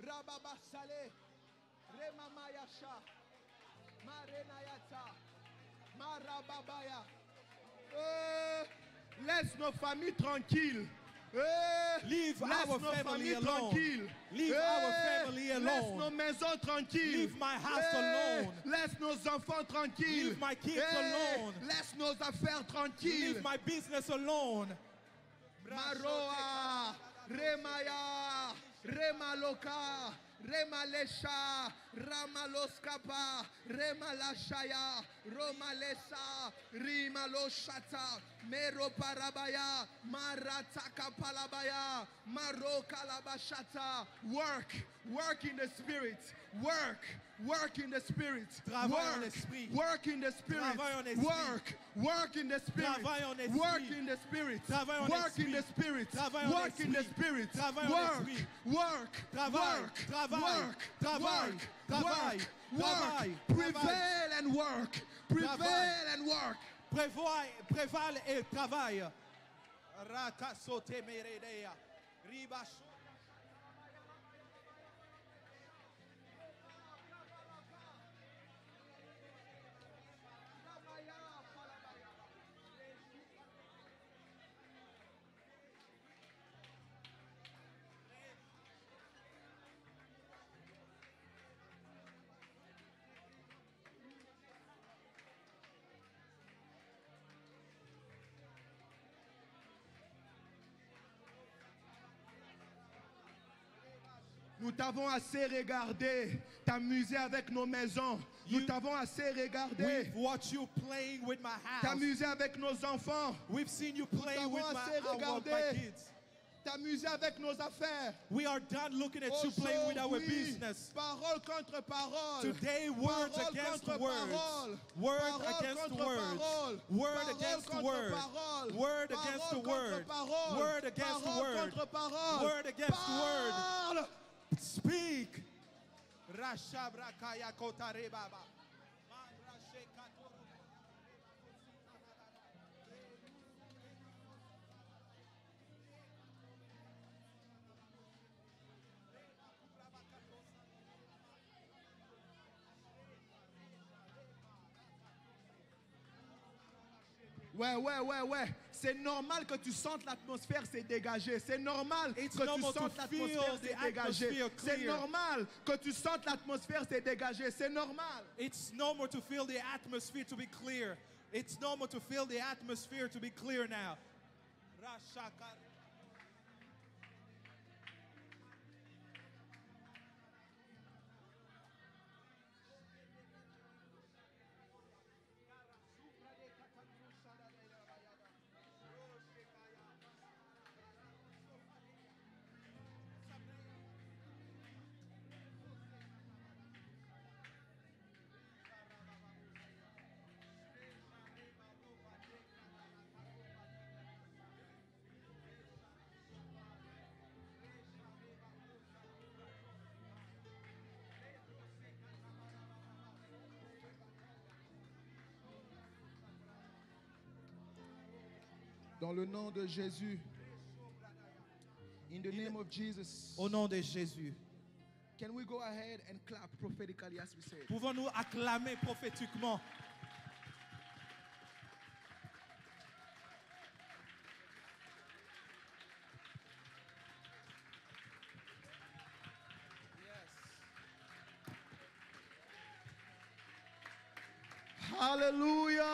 Rababa Sale, Remamayasha, Marenayata, Marababaya. Laisse nos familles tranquilles. Leave our family alone. Leave our family alone. Laisse nos maisons tranquilles. Leave my house alone. Laisse nos enfants tranquilles. Leave my kids alone. Laisse nos affaires tranquilles. Leave my business alone. Maroa, Remaya, Remaloka, Remalesha, Ramaloskapa, Remalashaya, Romalesa, Rimaloshata, Mero Parabaya, Marataka Palabaya, Marokalabashata. Work in the spirit. Work in the spirit. Work in the spirit. Work in the spirit. Work in the spirit. Work in the spirit. Work in the spirit. Work. Prevail and work. Prevail and work. Préval et travail. Rakasote meredea. Ribash. Nous t'avons assez regardé, t'amuser avec nos maisons. Nous t'avons assez regardé. We've watched you playing with my house. T'amuser avec nos enfants. We've seen you playing with my kids. T'amuser avec nos affaires. We are done looking at you playing with our business. Parole contre parole. Today, words against words. Word against words. Word against word. Word against word. Word against word. Word against word. Speak. Rashabrakaya kotare baba. Ouais. C'est normal que tu sentes l'atmosphère s'est dégagée. C'est normal It's que tu normal to sentes l'atmosphère feel s'est the dégagée. atmosphere C'est clear. normal que tu sentes l'atmosphère s'est dégagée. C'est normal. It's normal to feel the atmosphere to be clear. It's normal to feel the atmosphere to be clear now. Rashaka. Dans le nom de Jésus. In the name of Jesus. Au nom de Jésus. Can we go ahead and clap prophetically as we said? Pouvons-nous acclamer prophétiquement? Hallelujah.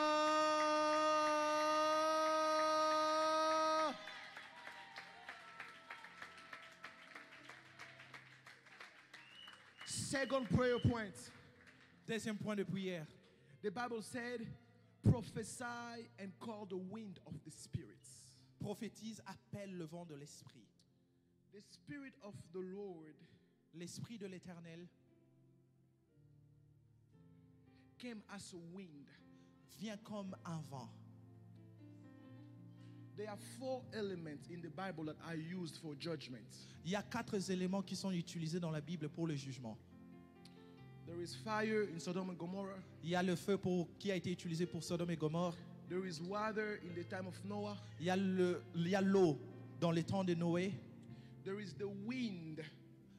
Second prayer point. Deuxième point de prière. The Bible said, prophesy and call the wind of the spirits. Prophétise, appelle le vent de l'esprit. The spirit of the Lord L'esprit de l'Éternel came as a wind. vient comme un vent. There are 4 elements in the Bible that are used for judgment. Il y a 4 éléments qui sont utilisés dans la Bible pour le jugement. There is fire in Sodom and Gomorrah. Il y a le feu qui a été utilisé pour Sodome et Gomorre. There is water in the time of Noah. Il y a l'eau dans les temps de Noé. There is the wind.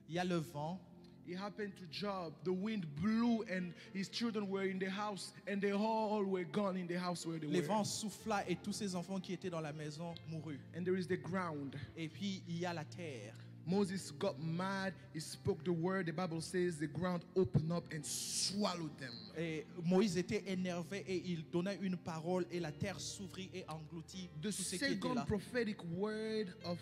Il y a le vent. It happened to Job. The wind blew and his children were in the house and they all were gone in the house where they Les were. vents souffla et tous ces enfants qui étaient dans la maison moururent. And there is the ground. Et puis il y a la terre. Moses got mad. He spoke the word. The Bible says the ground opened up and swallowed them. Et Moïse était énervé et il donna une parole et la terre s'ouvrit et engloutit The tout ce qui était second là. prophetic word of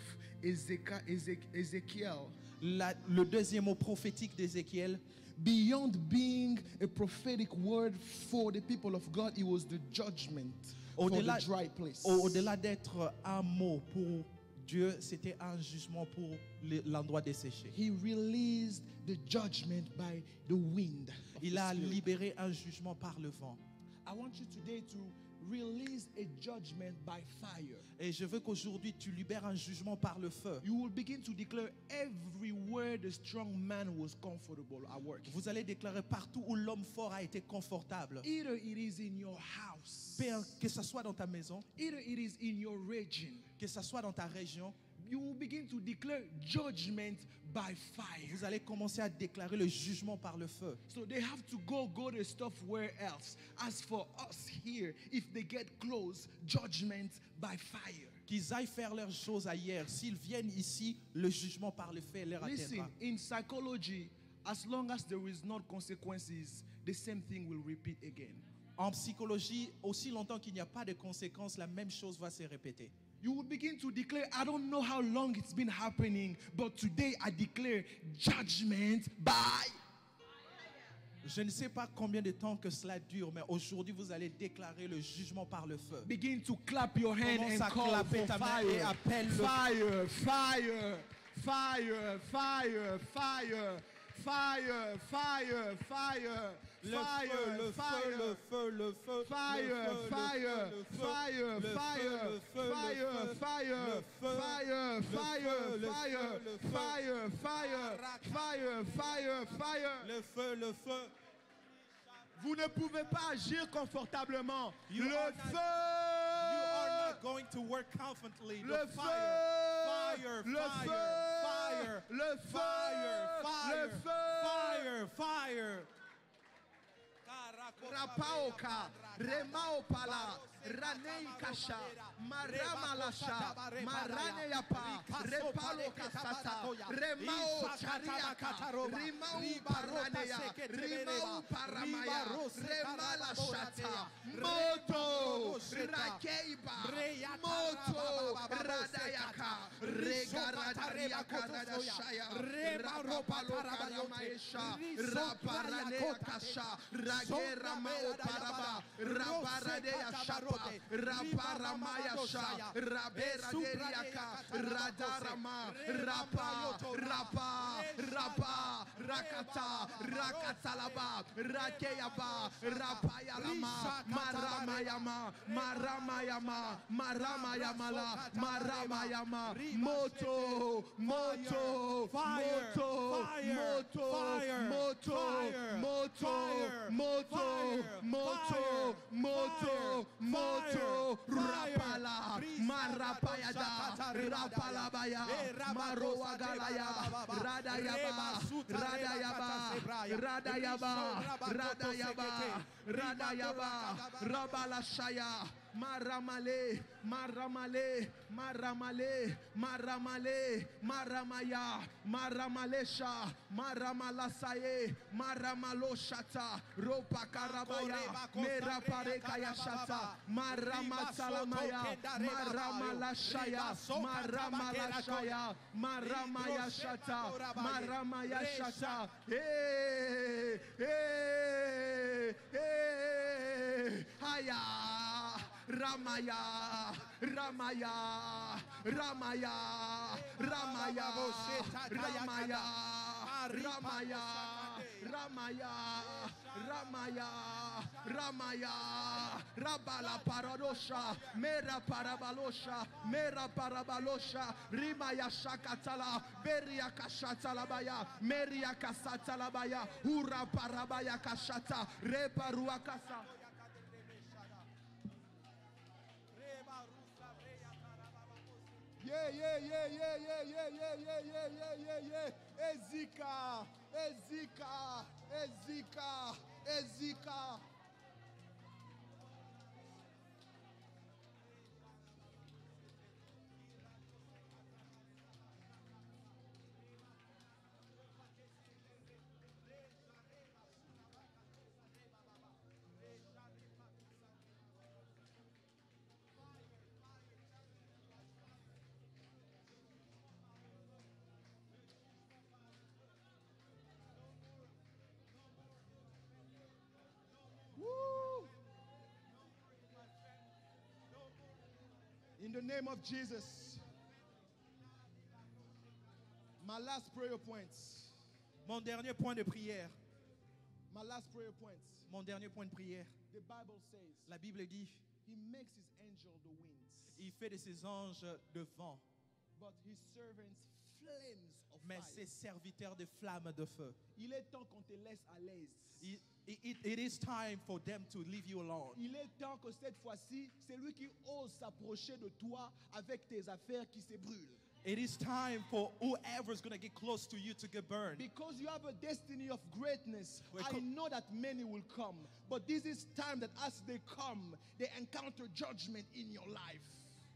Ezekiel, Le deuxième mot prophétique d'Ézéchiel, beyond being a prophetic word for the people of God, it was the judgment for the dry place. au-delà d'être un mot pour Dieu, c'était un jugement pour l'endroit desséché. He released the judgment by the wind. of Il the a Spirit. libéré un jugement par le vent. I want you today to release a judgment by fire. Et je veux qu'aujourd'hui tu libères un jugement par le feu. You will begin to declare everywhere the strong man was comfortable at work. Vous allez déclarer partout où l'homme fort a été confortable. Either it is in your house, Que ce soit dans ta maison, either it is in your region, que ce soit dans ta région, you will begin to declare judgment by fire. vous allez commencer à déclarer le jugement par le feu. So they have to go the stuff where else. As for us here, if they get close, judgment by fire. Qu'ils aillent faire leurs choses ailleurs. S'ils viennent ici, le jugement par le feu leur atteindra. Listen, in psychology, as long as there is not consequences, the same thing will repeat again. En psychologie, aussi longtemps qu'il n'y a pas de conséquences, la même chose va se répéter. You will begin to declare, I don't know how long it's been happening, but today I declare judgment by. Je ne sais pas combien de temps que cela dure, mais aujourd'hui vous allez déclarer le jugement par le feu. Begin to clap your hand Commence and à call clapper for ta main et fire. appelle le Fire, fire, fire, fire, fire. Fire, fire, fire, Le fire, feu, le fire, feu, le feu, le feu, fire, le fire, feu, fire, le fire, feu, le feu, fire, le fire, feu, fire, le fire, feu, le fire, feu, le feu, fire, fire, fire, fire. le feu, le feu. Vous ne pouvez pas agir confortablement. You Le are feu, not going to work confidently. le The feu, fire, le fire, feu, fire, le feu, fire, fire, le feu. fire, fire. Rapaoka, Remaopala, Ranei Kasha, Marama Lasha, Marane Yapa, Repalo Kasata, Remao Chariaka, Rimau Paranea, Rimau Paramaya, Remala Shata, Moto, Rakeiba, Moto, Radayaka, Regaradariaka, Radashaya, Rapapalo Paramaesha, Raparanea Kasha, Ragera Mao Paraba, Raparadea Shapa, Raparamaya Sha, Rabera Deriaka, Radarama, Rapa, Rakata, Rakatalaba, Rakeyaba, Rapayalama, Maramayama, Moto, Rapala, Marapayada, Rapalabaya, Maroagalaya, Radayaba, Rabalashaya, Maramalesha, Maramalasaye, Maramaloshata, Ropa Karabaya, Meraparekayashata, Maramasalamaya, Maramayashata, Haya, Ramaya, Rabala Paradosha, Mera Parabalosha, Rimaya Shakatala, Beria Kashatalabaya, Meria Kasatalabaya, Ura Parabaya Kashata, Reparuakasa. Ezika. Woo! In the name of Jesus. My last prayer points. Mon dernier point de prière. My last prayer points. Mon dernier point de prière. The Bible says, La Bible dit, He makes his angel the winds, il fait de ses anges de vent, but his servants flames of mais fire. ses serviteurs de flammes de feu. Il est temps qu'on te laisse à l'aise. It is time for them to leave you alone. Il est temps que cette fois-ci, c'est lui qui ose s'approcher de toi avec tes affaires qui se brûlent. It is time for whoever's going to get close to you to get burned. Because you have a destiny of greatness, Well, I know that many will come. But this is time that as they come, they encounter judgment in your life.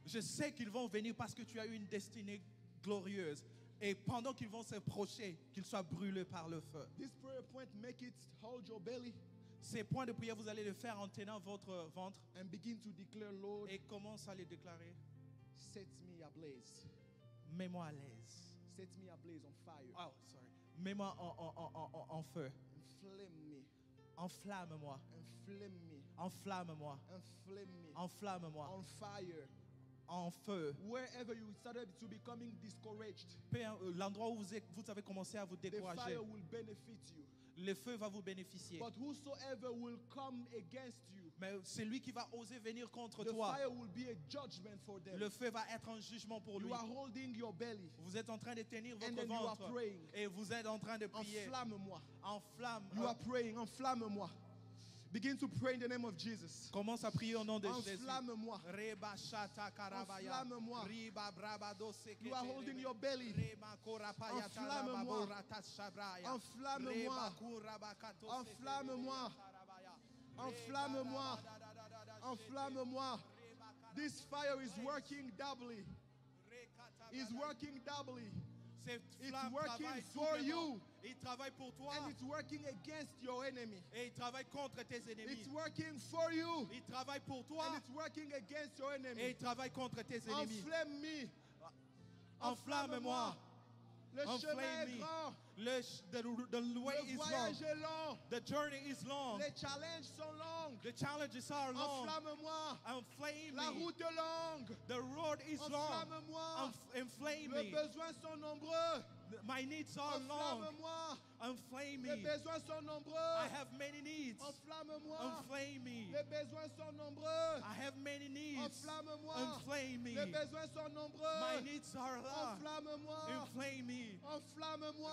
Je sais qu'ils vont venir parce que tu as eu une destinée glorieuse. Et pendant qu'ils vont s'approcher, qu'ils soient brûlés par le feu. This prayer point, make it hold your belly Ces points de prière, vous allez le faire en tenant votre ventre and begin to declare, Lord, et commence à les déclarer. set me ablaze. Mets-moi à l'aise. Set me ablaze on fire. Oh, sorry. Mets-moi en feu. Inflame me. Enflamme-moi. Inflame me. Enflamme-moi. Inflame me. Enflamme-moi. On fire. En feu. Wherever you started to becoming discouraged, L'endroit où vous avez commencé à vous the décourager, fire will benefit you. le feu va vous bénéficier. But whosoever will come against you, Mais celui qui va oser venir contre the toi, fire will be a judgment for them. le feu va être un jugement pour lui. You are holding your belly. Vous êtes en train de tenir And votre then you are ventre praying. et vous êtes en train de prier. Enflamme-moi. Enflamme. You are praying. Enflamme-moi. Begin to pray in the name of Jesus. Commence à prier au nom de Jésus. Enflamme-moi. Reba shata karabaya. Enflamme-moi. Riba brabado sekete. You are holding your belly. Rema korapaya Enflamme-moi. tarababo shabraya. Enflamme-moi. Reba kurabakato Enflamme-moi. sekete tarabaya. Enflamme-moi. Enflamme-moi. This fire is working doubly. It's working doubly. Cette It's flamme working travaille for doublement. you. Il travaille pour toi And it's working against your enemy. et il travaille contre tes ennemis. It's working for you. Il travaille pour toi And it's working against your et enemy. il travaille contre tes ennemis. Enflamme-moi. Enflamme-moi. Le chemin Enflamme est me. grand. The way Le is long. voyage est long. The journey is long. Les challenges sont longs. The challenges are long. Enflamme-moi. Inflame La me. route est longue. The road is long. Enflamme-moi. Inflame Les me. besoins sont nombreux. My needs are long. Enflamme-moi. Inflame Les me. besoins sont nombreux. I have many needs. Enflamme-moi. Inflame me. Les besoins sont nombreux. I have many needs. Enflamme-moi. Inflame Les me. besoins sont nombreux. My needs are long. Enflamme-moi. Inflame me. Enflamme-moi.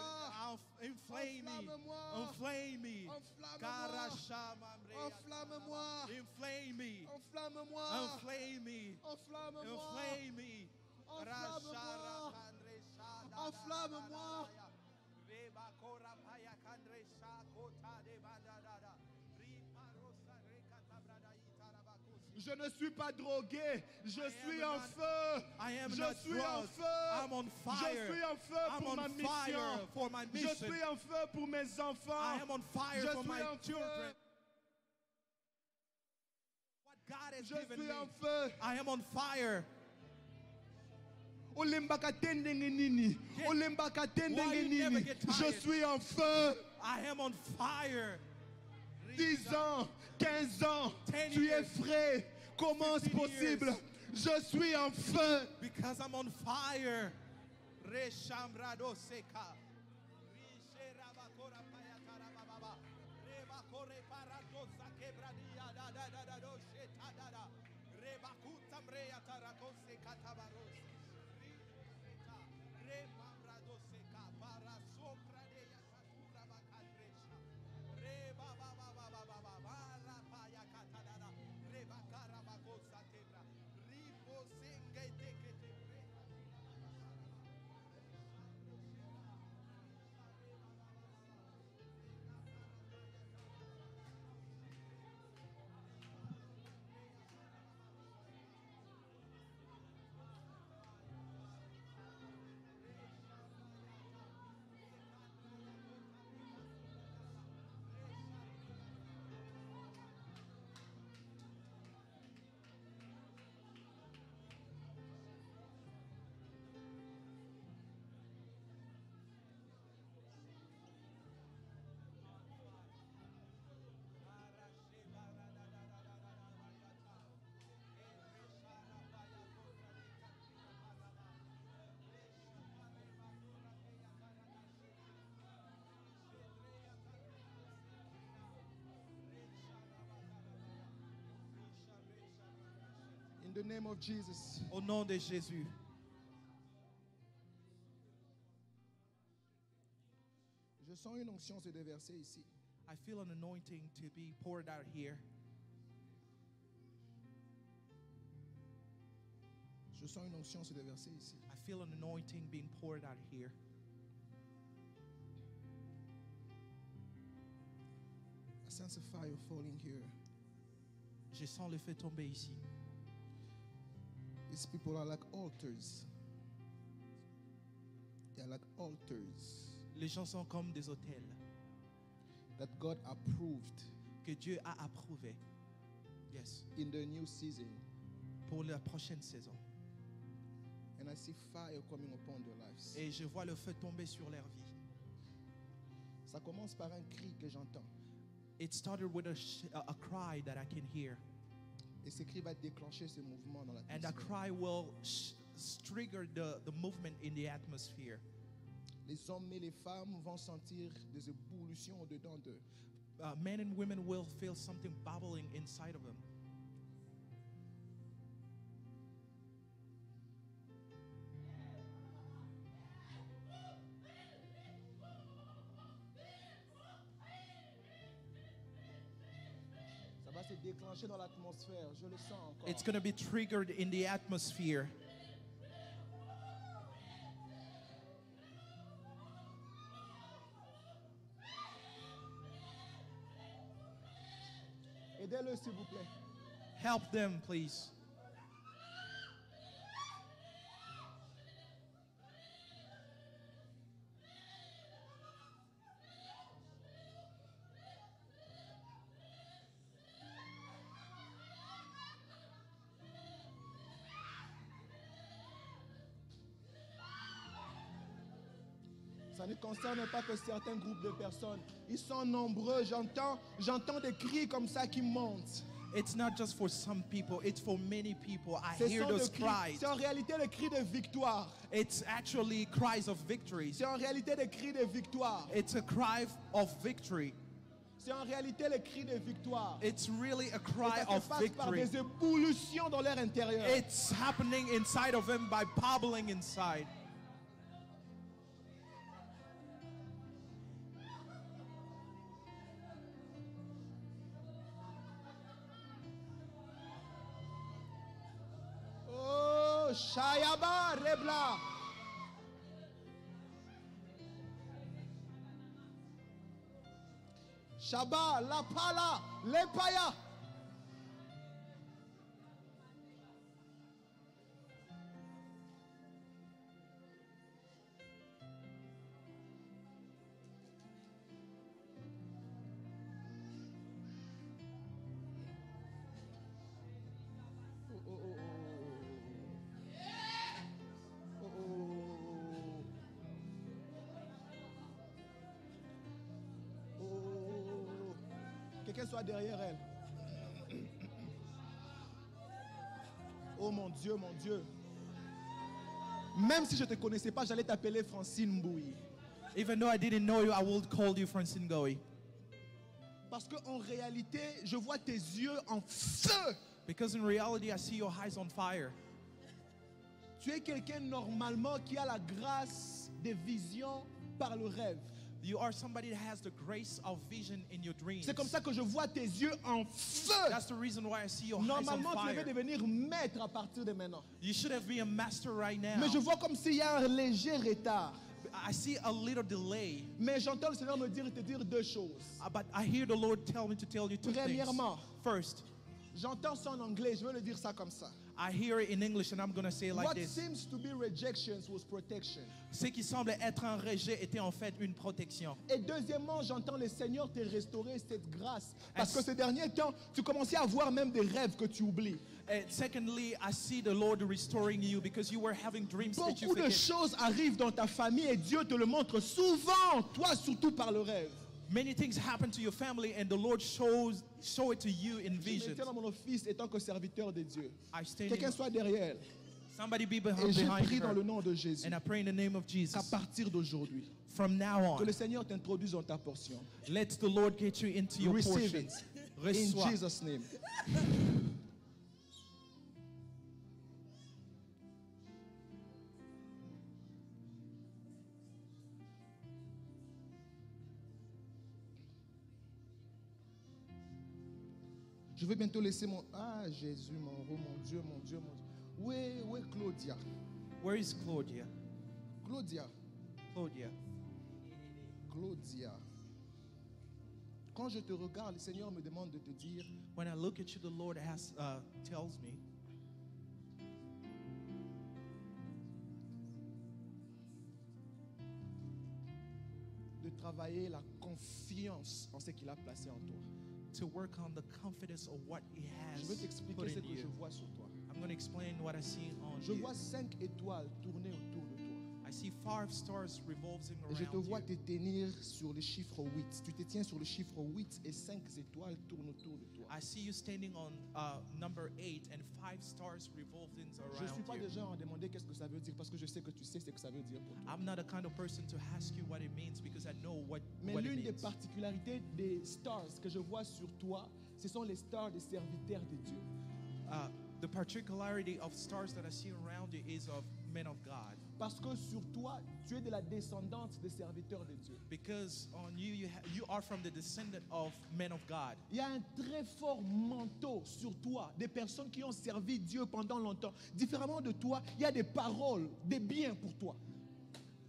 Inflame me. Enflamme-moi. Inflame me. Enflamme-moi. Karashamamrea. Enflamme-moi. Inflame me. Enflamme-moi. Inflame me. Enflamme-moi. Inflame me. Enflamme-moi. Enflamme-moi. Je ne suis pas drogué, je suis en feu. I am Je not suis en drugged. feu. I'm on fire. Je suis en feu I'm pour on ma fire mission. for my Je mission. suis en feu pour mes enfants. I am on fire Je for suis my en feu. children. What God has Je given suis en me. feu. I am on fire. Olembaka tendenge nini? Olembaka Why tendenge you never nini? get tired? Je suis en feu. I am on fire. 10 ans, 15 ans, 10 tu es years, frais. Comment c'est 15 possible? years. Je suis en feu. Because I'm on fire. Reshambrado seka. Risherabakora payatarababa. Rebakore paradosa quebradia da da da da do sheta da da. Rebakuta mreya tarakose katabaros. Remambrado seka para sombra de yatatura bakadresha. Reba ba ba ba ba ba ba bara paya katadara. Rebakara bakosa tebra. Ripo senge tekete. In the name of Jesus. Au nom de Jésus. Je sens une onction se déverser ici. I feel an anointing to be poured out here. Je sens une onction se déverser ici. I feel an anointing being poured out here. I sense a fire falling here. Je sens le feu tomber ici. These people are like altars. They are like altars Les gens sont comme des hôtels that God approved que Dieu a approuvés. Yes. in the new season. Pour la prochaine saison. And I see fire coming upon their lives. Et je vois le feu tomber sur leur vie. Ça commence par un cri que j'entends. It started with a cry that I can hear. Et ce cri va déclencher ce mouvement dans And a l'atmosphère. cry will trigger the movement in the atmosphere. Les hommes et les femmes vont sentir des ébullitions au-dedans d'eux. Men and women will feel something bubbling inside of them. Ça va se déclencher dans l'atmosphère. Je le sens encore. It's going to be triggered in the atmosphere. Aidez-le, s'il vous plaît. Help them, please. Ça ne concerne pas que certains groupes de personnes. Ils sont nombreux. J'entends des cris comme ça qui montent. It's not just for some people, it's for many people. I Ce hear sont those des cris. cries. C'est en réalité le cri de victoire. It's actually cries of victory. C'est en réalité des cris de victoire. It's a cry of victory. C'est en réalité le cri de victoire. It's really a Et cry ça se of passe par victory. des ébullitions dans leur intérieur. It's happening inside of them by bubbling inside. Oh, Shayaba Rebla. Shaba, La Pala, Lepaya. Quelqu'un soit derrière elle. Oh mon Dieu, mon Dieu. Même si je ne te connaissais pas, j'allais t'appeler Francine Mbouy. Even though I didn't know you, I will call you Francine Goey. Parce qu'en réalité, je vois tes yeux en feu. Because in reality, I see your eyes on fire. Tu es quelqu'un normalement qui a la grâce des visions par le rêve. You are somebody that has the grace of vision in your dreams. C'est comme ça que je vois tes yeux en feu. That's the reason why I see your eyes on Normalement, tu devais fire. devenir maître à partir de maintenant. You should have been a master right now. Mais je vois comme s'il y a un léger retard. I see a little delay. Mais j'entends le Seigneur me te dire deux choses. But I hear the Lord tell me to tell you two things. Premièrement, First, j'entends ça en anglais, je vais le dire ça comme ça. I hear it in English and I'm going to say it like What this. seems to be rejections was protection. Ce qui semble être un rejet était en fait une protection. Et deuxièmement, j'entends le Seigneur te restaurer cette grâce. Parce As- que ces derniers temps, tu commençais à avoir même des rêves que tu oublies. And secondly, I see the Lord restoring you because you were having dreams that you Beaucoup de forget. choses arrivent dans ta famille et Dieu te le montre souvent, toi surtout par le rêve. Many things happen to your family and the Lord show it to you in Je me visions. tiens dans mon office étant que serviteur de Dieu. I stand Quelqu'un in, soit derrière elle. somebody be Et behind, j'ai behind pris dans her. le nom de Jésus And I pray in the name of qu'à Jesus, partir d'aujourd'hui, from now que le on, Seigneur t'introduise dans ta portion. let the Lord get you into your Receive portion. it. In Reçois. Jesus' name. Je vais bientôt laisser mon... Ah, Jésus, mon Dieu, mon Dieu, mon Dieu. Où est Claudia? Where is Claudia? Claudia. Claudia. Claudia. Quand je te regarde, le Seigneur me demande de te dire, When I look at you, the Lord tells me de travailler la confiance en ce qu'il a placé en toi. to work on the confidence of what He Je has vais put t'expliquer ce in que je you. vois sur toi. I'm going to explain what I see on Je you. vois 5 étoiles tourner autour de toi. I see 5 stars revolving Et je te around vois you. te tenir sur le chiffre 8. Tu te tiens sur le chiffre 8 et 5 étoiles tournent autour de toi. I see you standing on number 8 and 5 stars revolving Je ne suis around pas you. déjà en demander qu'est-ce que ça veut dire parce que je sais que tu sais ce que ça veut dire pour toi. I'm not the kind of person to ask you what it means because I know what Mais it l'une des means. particularités des stars que je vois sur toi, ce sont les stars des serviteurs de Dieu. The particularity of stars that I see around you is of men of God. Parce que sur toi, tu es de la descendante des serviteurs de Dieu. Because on you, you are from the descendant of men of God. Il y a un très fort manteau sur toi, des personnes qui ont servi Dieu pendant longtemps. Différemment de toi, il y a des paroles, des biens pour toi.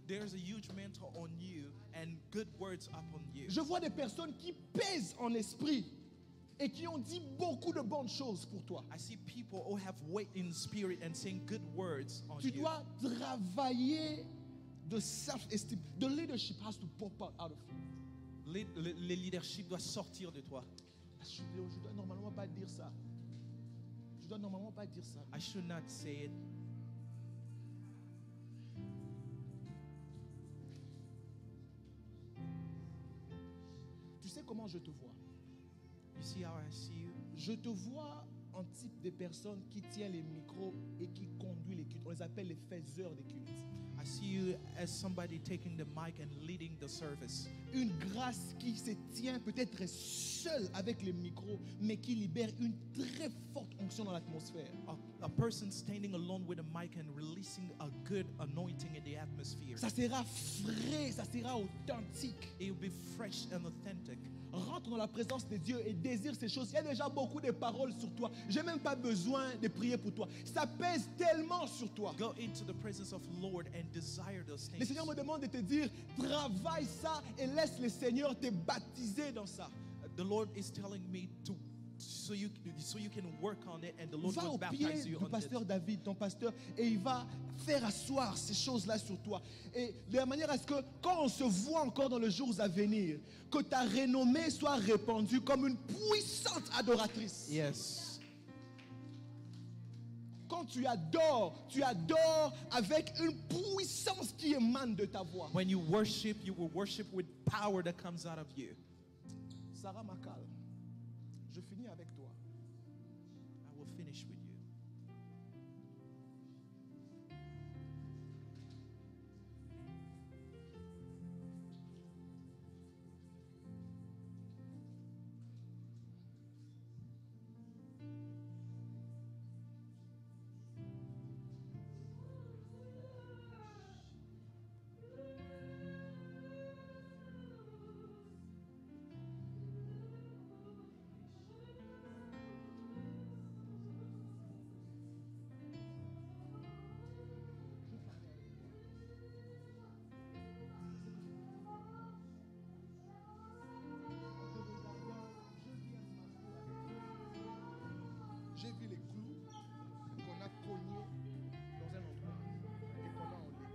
There's a huge mantle on you and good words upon you. Je vois des personnes qui pèsent en esprit et qui ont dit beaucoup de bonnes choses pour toi. I see people who have weight in spirit and saying good words on Tu you. dois travailler de self-esteem. The leadership has to pop out of you. Le leadership doit sortir de toi. Je dois normalement pas dire ça. Je dois normalement pas dire ça. I should not say it. Tu sais comment je te vois? You see how I see you? Je te vois en type de personne qui tient les micros et qui conduit les cultes. On les appelle les faiseurs des cultes. I see you as somebody taking the mic and leading the service. Une grâce qui se tient peut-être seule avec les micros, mais qui libère une très forte onction dans l'atmosphère. A person standing alone with a mic and releasing a good anointing in the atmosphere. Ça sera frais, ça sera authentique. It will be fresh and authentic. Rentre dans la présence de Dieu et désire ces choses. Il y a déjà beaucoup de paroles sur toi. Je n'ai même pas besoin de prier pour toi. Ça pèse tellement sur toi. Go into the presence of Lord and desire those Le things. Seigneur me demande de te dire, travaille ça et laisse le Seigneur te baptiser dans ça. The Lord is telling me to so you can work on it and the Lord Va will au pied baptize you du on pasteur it. David, ton pasteur, et il va faire asseoir ces choses-là sur toi. Et de la manière à ce que quand on se voit encore dans les jours à venir, que ta renommée soit répandue comme une puissante adoratrice. Yes. Quand tu adores avec une puissance qui émane de ta voix. When you will worship with power that comes out of you. Sarah Makal, je finis avec toi. I will finish with you. J'ai vu les clous qu'on a cognés dans un endroit et qu'on a enlevé.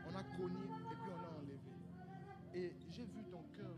On a cogné et puis on a enlevé. Et j'ai vu ton cœur.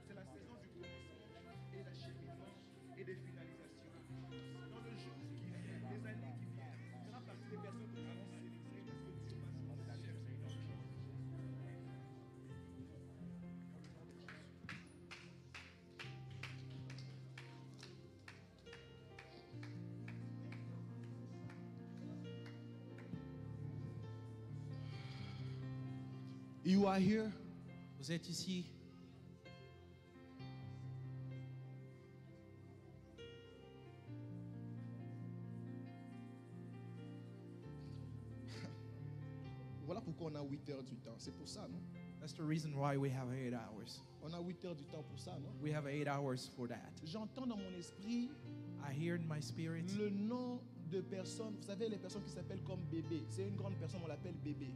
C'est la saison du commencement et l'achèvement et des finalisations. Dans le jour qui vient, les années qui viennent, il y aura partie des personnes qui vont célébrer parce que Dieu va se partager avec eux. You are here. Vous êtes ici. Voilà pourquoi on a 8 heures du temps. C'est pour ça, non? That's the reason why we have 8 hours. On a 8 heures du temps pour ça, non? We have 8 hours for that. J'entends dans mon esprit I hear in my spirit le nom de personnes. Vous savez, les personnes qui s'appellent comme bébé. C'est une grande personne, on l'appelle bébé.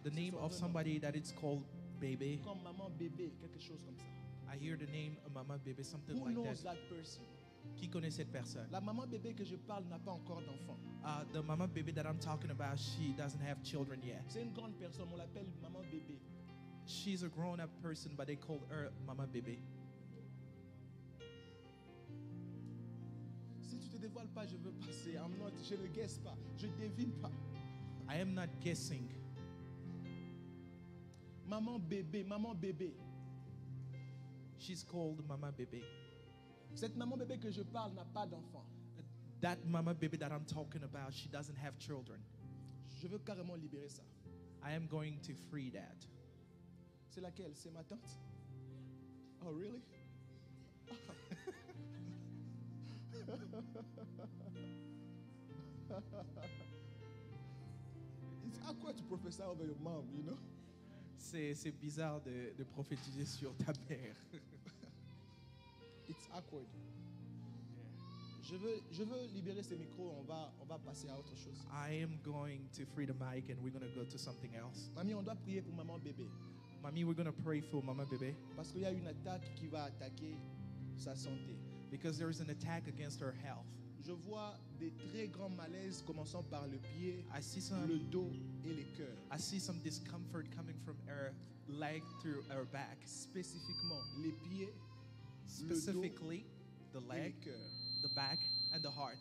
the name of somebody that it's called Baby. Comme maman bébé, quelque chose comme ça. I hear the name Mama Baby, something Who like knows that. that person? Qui connaît cette personne? La maman bébé que je parle n'a pas encore d'enfant. The Mama Baby that I'm talking about, she doesn't have children yet. C'est une grande personne, on l'appelle maman bébé. She's a grown-up person, but they call her Mama Baby. Si tu te dévoiles pas, je veux passer. Je ne guesse pas, je devine pas. I am not guessing. Maman bébé, maman bébé. She's called Mama Baby. Cette maman bébé que je parle n'a pas d'enfant. That Mama Baby that I'm talking about, she doesn't have children. Je veux carrément libérer ça. I am going to free that. C'est laquelle? C'est ma tante? Oh, really? It's awkward to prophesy over your mom, you know? C'est bizarre de prophétiser sur ta mère. It's awkward. Je veux libérer ces micros, on va passer à autre chose. I am going to free the mic and we're going to go to something else. Mamie, on doit prier pour maman bébé. Mommy, we're going to pray for Mama Baby Parce qu'il y a une attaque qui va attaquer sa santé. because there is an attack against her health. Je vois des très grands malaises commençant par le pied, I see le dos et les cœurs. I see some discomfort coming from her leg through her back. Spécifiquement, les pieds, Specifically, the et les leg, cœurs. the back, and the heart.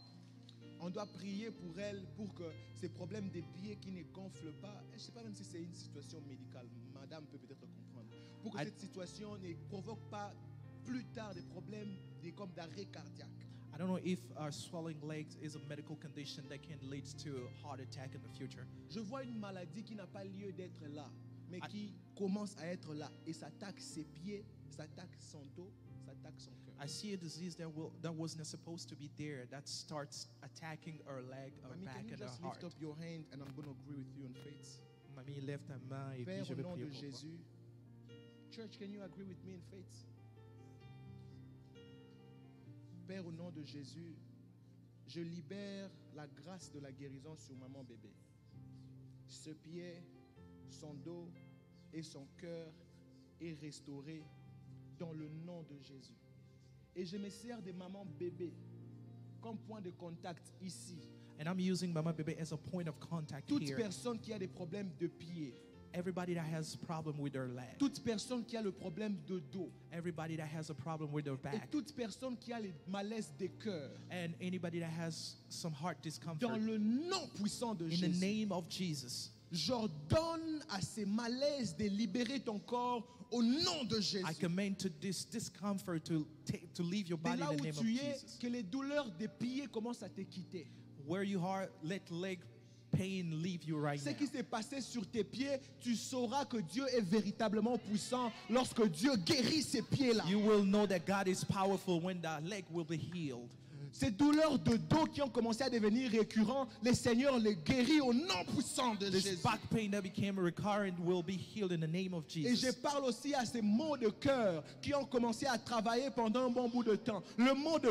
On doit prier pour elle pour que ces problèmes des pieds qui ne gonflent pas, je ne sais pas même si c'est une situation médicale, madame peut peut-être comprendre, pour que I- cette situation ne provoque pas plus tard des problèmes comme d'arrêt cardiaque. I don't know if swelling legs is a medical condition that can lead to a heart attack in the future. Je vois une maladie qui n'a pas lieu d'être là, mais I- qui commence à être là et s'attaque ses pieds, s'attaque son dos, s'attaque son cœur. I see a disease that wasn't supposed to be there that starts attacking her leg, her Mamie, back, can you and her just heart. lift up your hand and I'm going to agree with you in faith. Mamie, lève ta main et puis Père, je au vais nom prier de pour toi. Jésus. Church, can you agree with me in faith? Père, au nom de Jésus, je libère la grâce de la guérison sur maman bébé. Ce pied, son dos et son cœur est restauré dans le nom de Jésus. Et je me sers de maman bébé comme point de contact ici. And I'm using Mama Baby as a point of contact Toute here. personne qui a des problèmes de pied, Everybody that has problem with their leg. toute personne qui a le problème de dos, Everybody that has a problem with their et back. toute personne qui a les malaises des cœurs, And anybody that has some heart dans discomfort. le nom puissant de In the Jésus, name of Jesus, j'ordonne à ces malaises de libérer ton corps au nom de Jésus. I command to this discomfort to leave your De body là in où the name of tu es, Jesus. que les douleurs des pieds commencent à te quitter. Where you are, let leg pain leave you right Ce now. qui s'est passé sur tes pieds, tu sauras que Dieu est véritablement puissant lorsque Dieu guérit ces pieds-là. You will know that God is powerful when the leg will be healed. Ces douleurs de dos qui ont commencé à devenir récurrentes, le Seigneur les guérit au nom puissant de This Jésus. back pain that became recurrent will be healed in the name of Et je Jesus. parle aussi à ces maux de cœur qui ont commencé à travailler pendant un bon bout de temps. Le mot de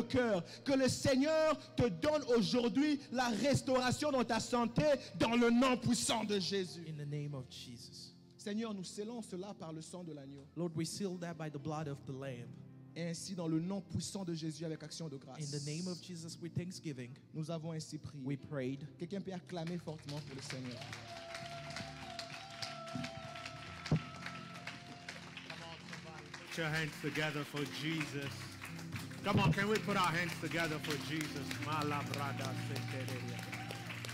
cœur, que le Seigneur te donne aujourd'hui la restauration dans ta santé dans le nom puissant de Jésus. In the name of Jesus. Seigneur, nous scellons cela par le sang de l'agneau. Lord, we seal that by the blood of the Lamb. Et ainsi, dans le nom puissant de Jésus, avec action de grâce, In the name of Jesus, with thanksgiving, nous avons ainsi prié. we prayed. Quelqu'un peut acclamer fortement pour le Seigneur. Put your hands together for Jesus. Come on, can we put our hands together for Jesus?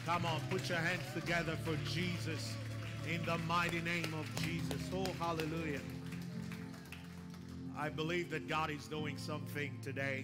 Come on, put your hands together for Jesus in the mighty name of Jesus. Oh, hallelujah. I believe that God is doing something today.